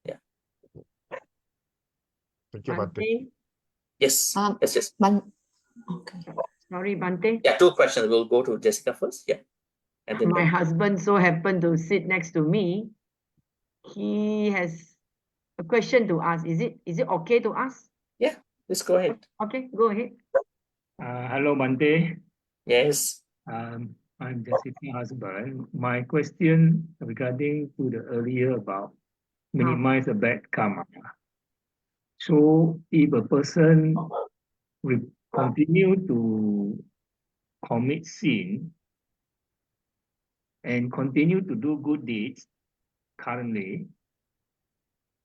[SPEAKER 2] Yeah.
[SPEAKER 4] Thank you, Bhante.
[SPEAKER 9] Bhante,
[SPEAKER 2] Yes. Yes.
[SPEAKER 3] Okay.
[SPEAKER 9] sorry, Bhante.
[SPEAKER 2] Yeah, two questions. We'll go to Jessica first. Yeah. And then
[SPEAKER 9] My husband so happened to sit next to me. He has a question to ask. Is it okay to ask?
[SPEAKER 2] Yeah, please go ahead.
[SPEAKER 9] Okay, go ahead.
[SPEAKER 10] Hello, Bhante.
[SPEAKER 2] Yes.
[SPEAKER 10] I'm Jessica's husband. My question regarding to the earlier about minimize the bad karma. So if a person continue to commit sin and continue to do good deeds currently,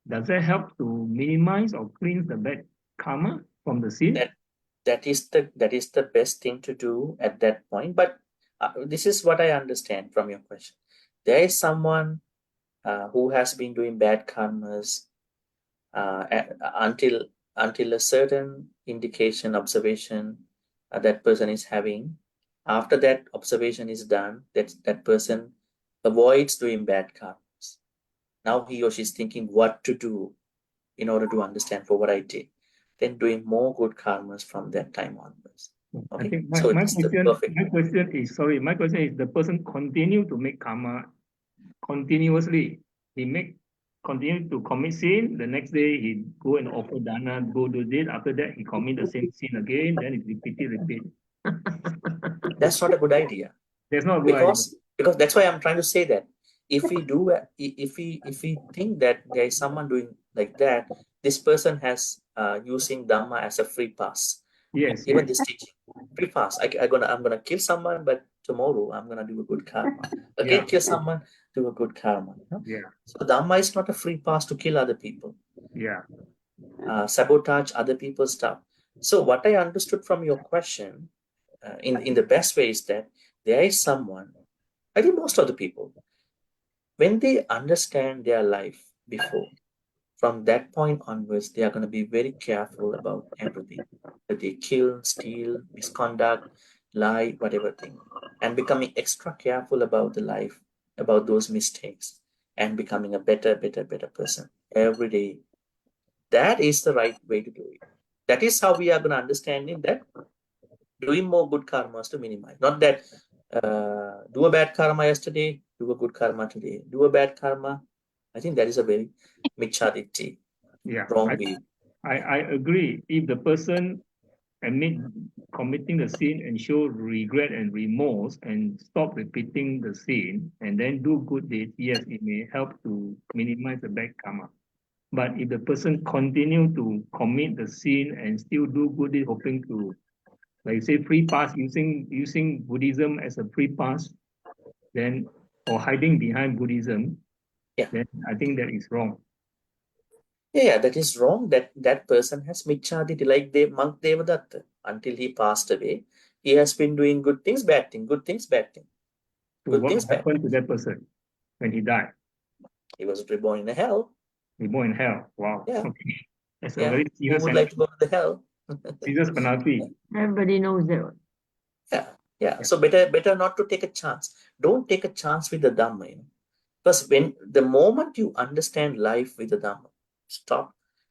[SPEAKER 10] does that help to minimize or cleanse the bad karma from the sin?
[SPEAKER 2] That is the best thing to do at that point. But this is what I understand from your question. There is someone who has been doing bad karmas until a certain indication, observation that person is having. After that observation is done, that person avoids doing bad karmas. Now he or she is thinking what to do in order to understand for what I did, then doing more good karmas from that time onwards.
[SPEAKER 10] I think
[SPEAKER 2] So
[SPEAKER 10] my
[SPEAKER 2] it's the perfect.
[SPEAKER 10] question is the person continue to make karma continuously. He continue to commit sin. The next day he go and offer dana, go do this. After that he commit the same sin again. Then it repeat.
[SPEAKER 2] That's not a good idea.
[SPEAKER 10] That's not a good idea.
[SPEAKER 2] Because that's why I'm trying to say that if we think that there is someone doing like that, this person has using Dhamma as a free pass.
[SPEAKER 10] Yes.
[SPEAKER 2] Even this teaching, free pass. I'm gonna kill someone, but tomorrow I'm gonna do a good karma. Again, kill someone, do a good karma.
[SPEAKER 10] Yeah.
[SPEAKER 2] So Dhamma is not a free pass to kill other people.
[SPEAKER 10] Yeah.
[SPEAKER 2] Sabotage other people's stuff. So what I understood from your question, in the best way, is that there is someone. I think most of the people, when they understand their life before, from that point onwards, they are going to be very careful about everything that they kill, steal, misconduct, lie, whatever thing, and becoming extra careful about the life, about those mistakes, and becoming a better person every day. That is the right way to do it. That is how we are going to understand it, that doing more good karmas to minimize. Not that do a bad karma yesterday, do a good karma today. Do a bad karma. I think that is a very michaditi, wrong view.
[SPEAKER 10] I agree. If the person admit committing the sin and show regret and remorse and stop repeating the sin and then do good deeds, yes, it may help to minimize the bad karma. But if the person continue to commit the sin and still do good deeds, hoping to, like you say, free pass, using Buddhism as a free pass, then or hiding behind Buddhism, then I think that is wrong.
[SPEAKER 2] Yeah, that is wrong. That person has michaditi, like the monk Devadatta. Until he passed away, he has been doing good things, bad thing, good things, bad thing.
[SPEAKER 10] So what happened to that person when he died?
[SPEAKER 2] He was reborn in a hell.
[SPEAKER 10] Reborn in hell. Wow.
[SPEAKER 2] Yeah.
[SPEAKER 10] Okay. That's a very serious.
[SPEAKER 2] Who would like to go to the hell?
[SPEAKER 10] Serious penalty.
[SPEAKER 9] Everybody knows that.
[SPEAKER 2] Yeah. So better not to take a chance. Don't take a chance with the Dhamma. Because when the moment you understand life with the Dhamma,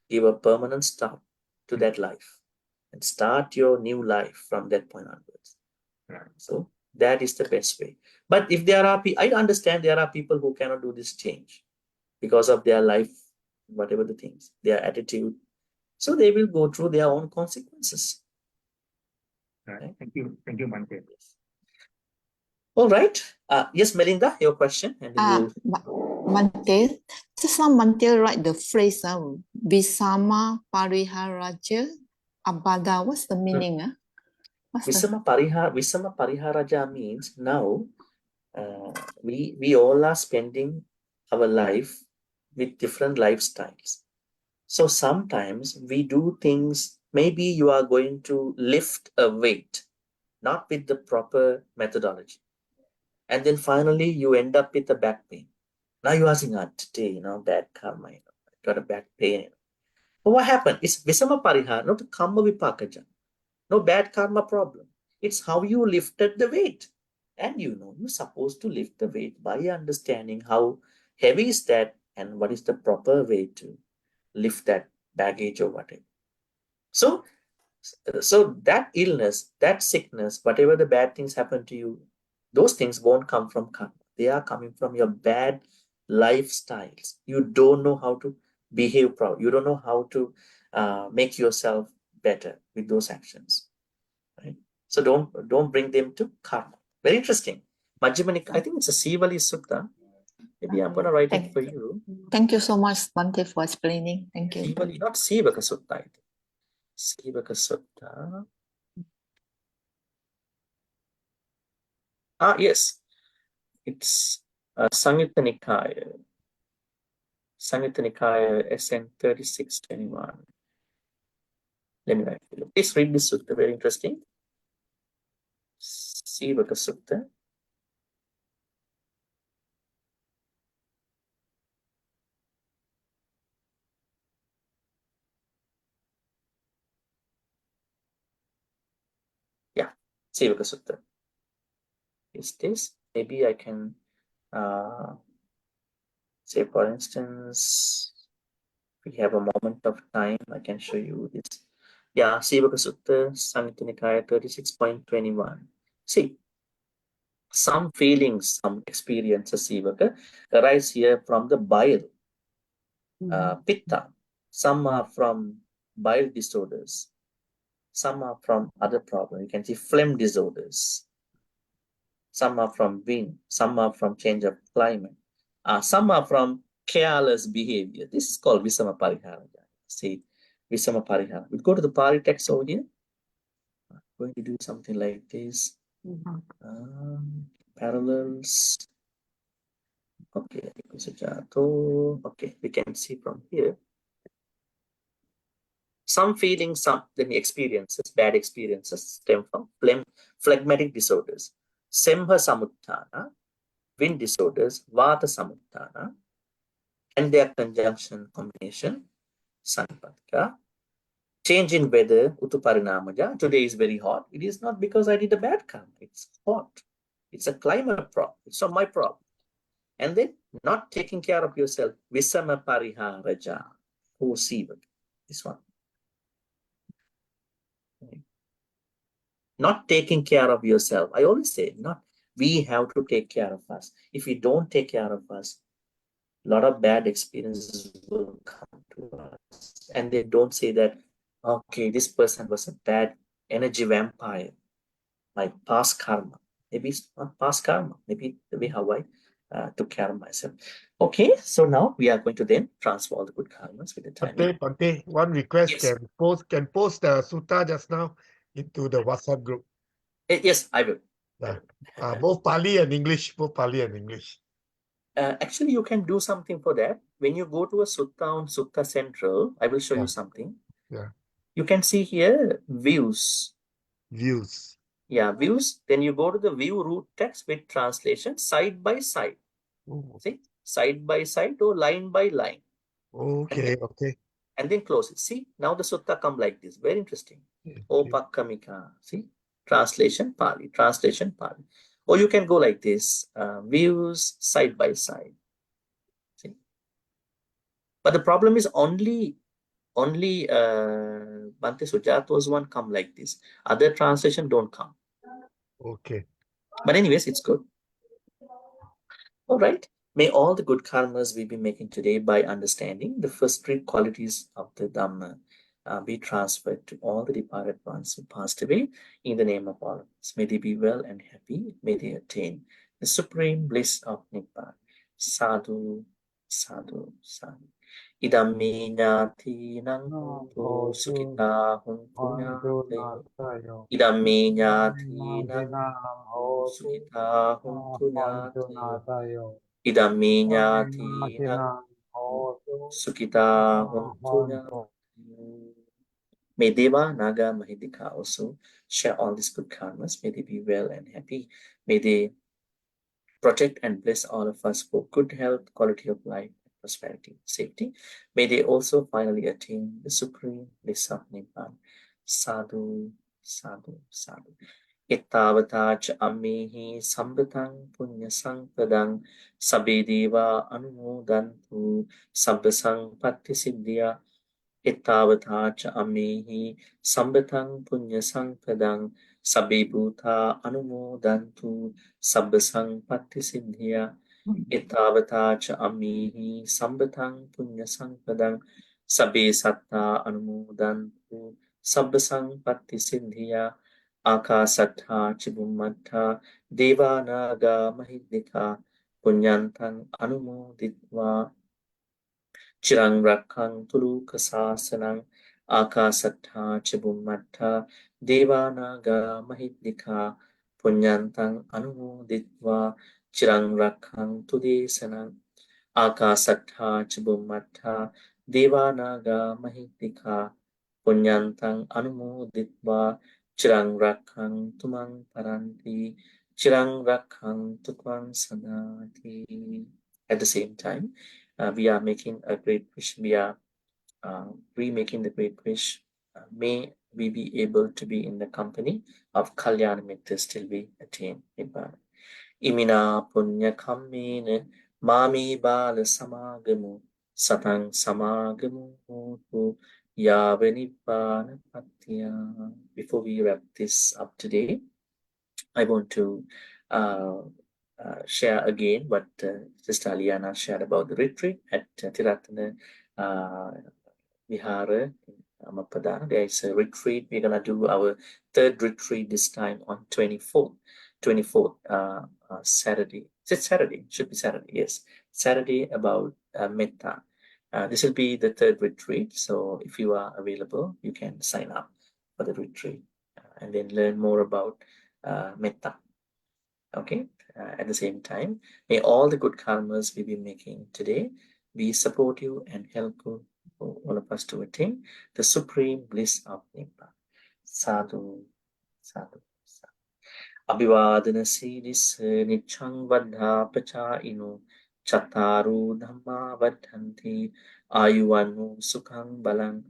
[SPEAKER 2] give a permanent stop to that life and start your new life from that point onwards.
[SPEAKER 10] Right.
[SPEAKER 2] So that is the best way. But if there are I understand there are people who cannot do this change because of their life, whatever the things, their attitude. So they will go through their own consequences.
[SPEAKER 10] Right. Thank you, Bhante.
[SPEAKER 2] All right. Yes, Melinda, your question. And then
[SPEAKER 3] Bhante, just now Bhante write the phrase, Visama Pariharaja Abada. What's the meaning?
[SPEAKER 2] Visama Pariharaja means now we all are spending our life with different lifestyles. So sometimes we do things, maybe you are going to lift a weight, not with the proper methodology. And then finally you end up with a back pain. Now you are saying, today, bad karma, I got a back pain. But what happened? It's Visama Parihara, not Karma Vipakaja. No bad karma problem. It's how you lifted the weight. And you're supposed to lift the weight by understanding how heavy is that and what is the proper way to lift that baggage or whatever. So that illness, that sickness, whatever the bad things happen to you, those things won't come from karma. They are coming from your bad lifestyles. You don't know how to behave proud. You don't know how to make yourself better with those actions. Right? So don't bring them to karma. Very interesting. Majjhima, I think it's a Sivali Sutta. Maybe I'm going to write it for you.
[SPEAKER 3] Thank you so much, Bhante, for explaining. Thank you.
[SPEAKER 2] Sivali, not Sivaka Sutta. Sivaka Sutta. Yes, it's Samyutta Nikaya. Samyutta Nikaya SN 3621. Let me write it. Please read this sutta, very interesting. Sivaka Sutta. Yeah, Sivaka Sutta. Is this? Maybe I can say, for instance, we have a moment of time, I can show you this. Yeah, Sivaka Sutta, Samyutta Nikaya 36.21. See, some feelings, some experiences, Sivaka, arise here from the bile, pitta. Some are from bile disorders. Some are from other problems. You can see phlegm disorders. Some are from wind. Some are from change of climate. Some are from careless behavior. This is called Visama Parihara. See, Visama Parihara. We'll go to the Pari text over here. I'm going to do something like this. Parallels. Okay, okay, we can see from here. Some feelings, some experiences, bad experiences stem from phlegmatic disorders. Sembha Samuttana, wind disorders, Vata Samuttana, and their conjunction combination, Sanipatika. Change in weather, Utuparinamaja. Today is very hot. It is not because I did a bad karma. It's hot. It's a climate problem. It's not my problem. And then not taking care of yourself. Visama Pariharaja. Oh, see this one. Not taking care of yourself. I always say, we have to take care of us. If we don't take care of us, a lot of bad experiences will come to us. And they don't say that, okay, this person was a bad energy vampire, my past karma. Maybe it's not past karma. Maybe the way how I took care of myself. Okay, so now we are going to then transfer all the good karmas with the time.
[SPEAKER 4] Bhante, one request,
[SPEAKER 2] Yes.
[SPEAKER 4] can post the sutta just now into the WhatsApp group.
[SPEAKER 2] Yes, I will.
[SPEAKER 4] Both Pali and English. Both Pali and English.
[SPEAKER 2] Actually, you can do something for that. When you go to a sutta on Sutta Central, I will show you something.
[SPEAKER 4] Yeah.
[SPEAKER 2] You can see here views.
[SPEAKER 4] Views.
[SPEAKER 2] Yeah, views. Then you go to the view root text with translation side by side. See, side by side or line by line.
[SPEAKER 4] Okay,
[SPEAKER 2] and then close it. See, now the sutta come like this. Very interesting. Opakkamika. See, translation Pali, translation Pali. Or you can go like this, views side by side. See, but the problem is only Bhante Sujato's one come like this. Other translation don't come.
[SPEAKER 4] Okay.
[SPEAKER 2] But anyways, it's good. All right. May all the good karmas we be making today by understanding the first three qualities of the Dhamma be transferred to all the departed ones who passed away in the name of all of us. May they be well and happy. May they attain the supreme bliss of Nibbana. Sadhu, sadhu, sadhu. Idam me ñātīnaṁ hontu sukitā hontu ñātayo. Idam me ñātīnaṁ hontu sukitā hontu ñātayo. Idam me ñātīnaṁ hontu sukitā hontu ñātayo. May Deva, Naga, Mahidika also share all these good karmas. May they be well and happy. May they protect and bless all of us for good health, quality of life, prosperity, safety. May they also finally attain the supreme bliss of Nibbana. Sadhu, sadhu, sadhu. Ittavata cha ammehi sambhatang punya sampadang sabbe deva anumodantu sabba sampatti siddhya. Ittavata cha ammehi sambhatang punya sampadang sabbe bhuta anumodantu sabba sampatti siddhya. Ittavata cha ammehi sambhatang punya sampadang sabbe satta anumodantu sabba sampatti siddhya. Akasattha Chibummattha Devanaga Mahidika Punyantang Anumoditva Chirang Rakkang Tuluka Sasanang Akasattha Chibummattha Devanaga Mahidika punyantang anumoditva chirang rakhantu desanam akasattha ca bhummattha devanaga mahitika punyantang anumoditva chirang rakhantu mang paranti chirang rakhantu tvang sadati. At the same time, we are making a great wish. We are remaking the great wish. May we be able to be in the company of Kalyana Mitras till we attain Nibbana. Imina punya kammena mami bala samagamu satang samagamu hotu yava nibbana patya. Before we wrap this up today, I want to share again what Sister Aliana shared about the retreat at Ti-Ratana Vihara in Amapada. There is a retreat. We're gonna do our third retreat this time on 24th Saturday. Is it Saturday? Should be Saturday. Yes, Saturday about Metta. This will be the third retreat. So if you are available, you can sign up for the retreat and then learn more about Metta. Okay. At the same time, may all the good karmas we be making today be supportive and helpful for all of us to attain the supreme bliss of Nibbana. Sadhu, sadhu, sadhu. Abhivadana siddhis nichang vaddha pachaino chataru dhamma vaddhanti ayuvanu sukhang balang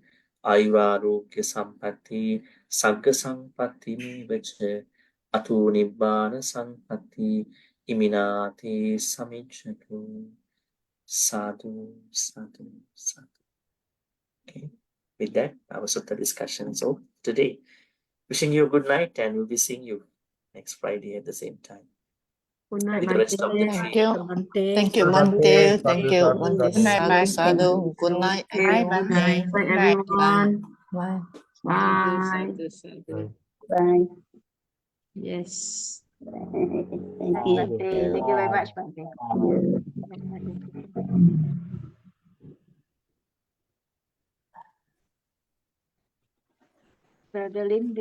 [SPEAKER 2] ayurarogya sampatti sagga sampatti mevacha Atu nibbana sampatti iminati samicchatu. Sadhu, sadhu, sadhu. Okay. With that, our Sutta discussion is over today. Wishing you a good night, and we'll be seeing you next Friday at the same time.
[SPEAKER 9] Good night,
[SPEAKER 2] With the rest of the
[SPEAKER 9] Bhante.
[SPEAKER 3] Thank
[SPEAKER 2] three.
[SPEAKER 3] you.
[SPEAKER 5] Bhante.
[SPEAKER 3] Thank you,
[SPEAKER 4] Bhante.
[SPEAKER 3] Bhante. Thank
[SPEAKER 4] Sadhu,
[SPEAKER 3] you,
[SPEAKER 4] sadhu,
[SPEAKER 3] Bhante.
[SPEAKER 4] sadhu.
[SPEAKER 3] Sadhu, sadhu. Good night,
[SPEAKER 9] Okay.
[SPEAKER 3] everyone.
[SPEAKER 9] Good night, everyone.
[SPEAKER 3] Bye.
[SPEAKER 9] Bye.
[SPEAKER 4] Right.
[SPEAKER 8] Bye.
[SPEAKER 5] Yes.
[SPEAKER 8] Thank
[SPEAKER 1] Thank
[SPEAKER 8] you.
[SPEAKER 1] Bhante. Thank you very much, Bhante. Brother Lim,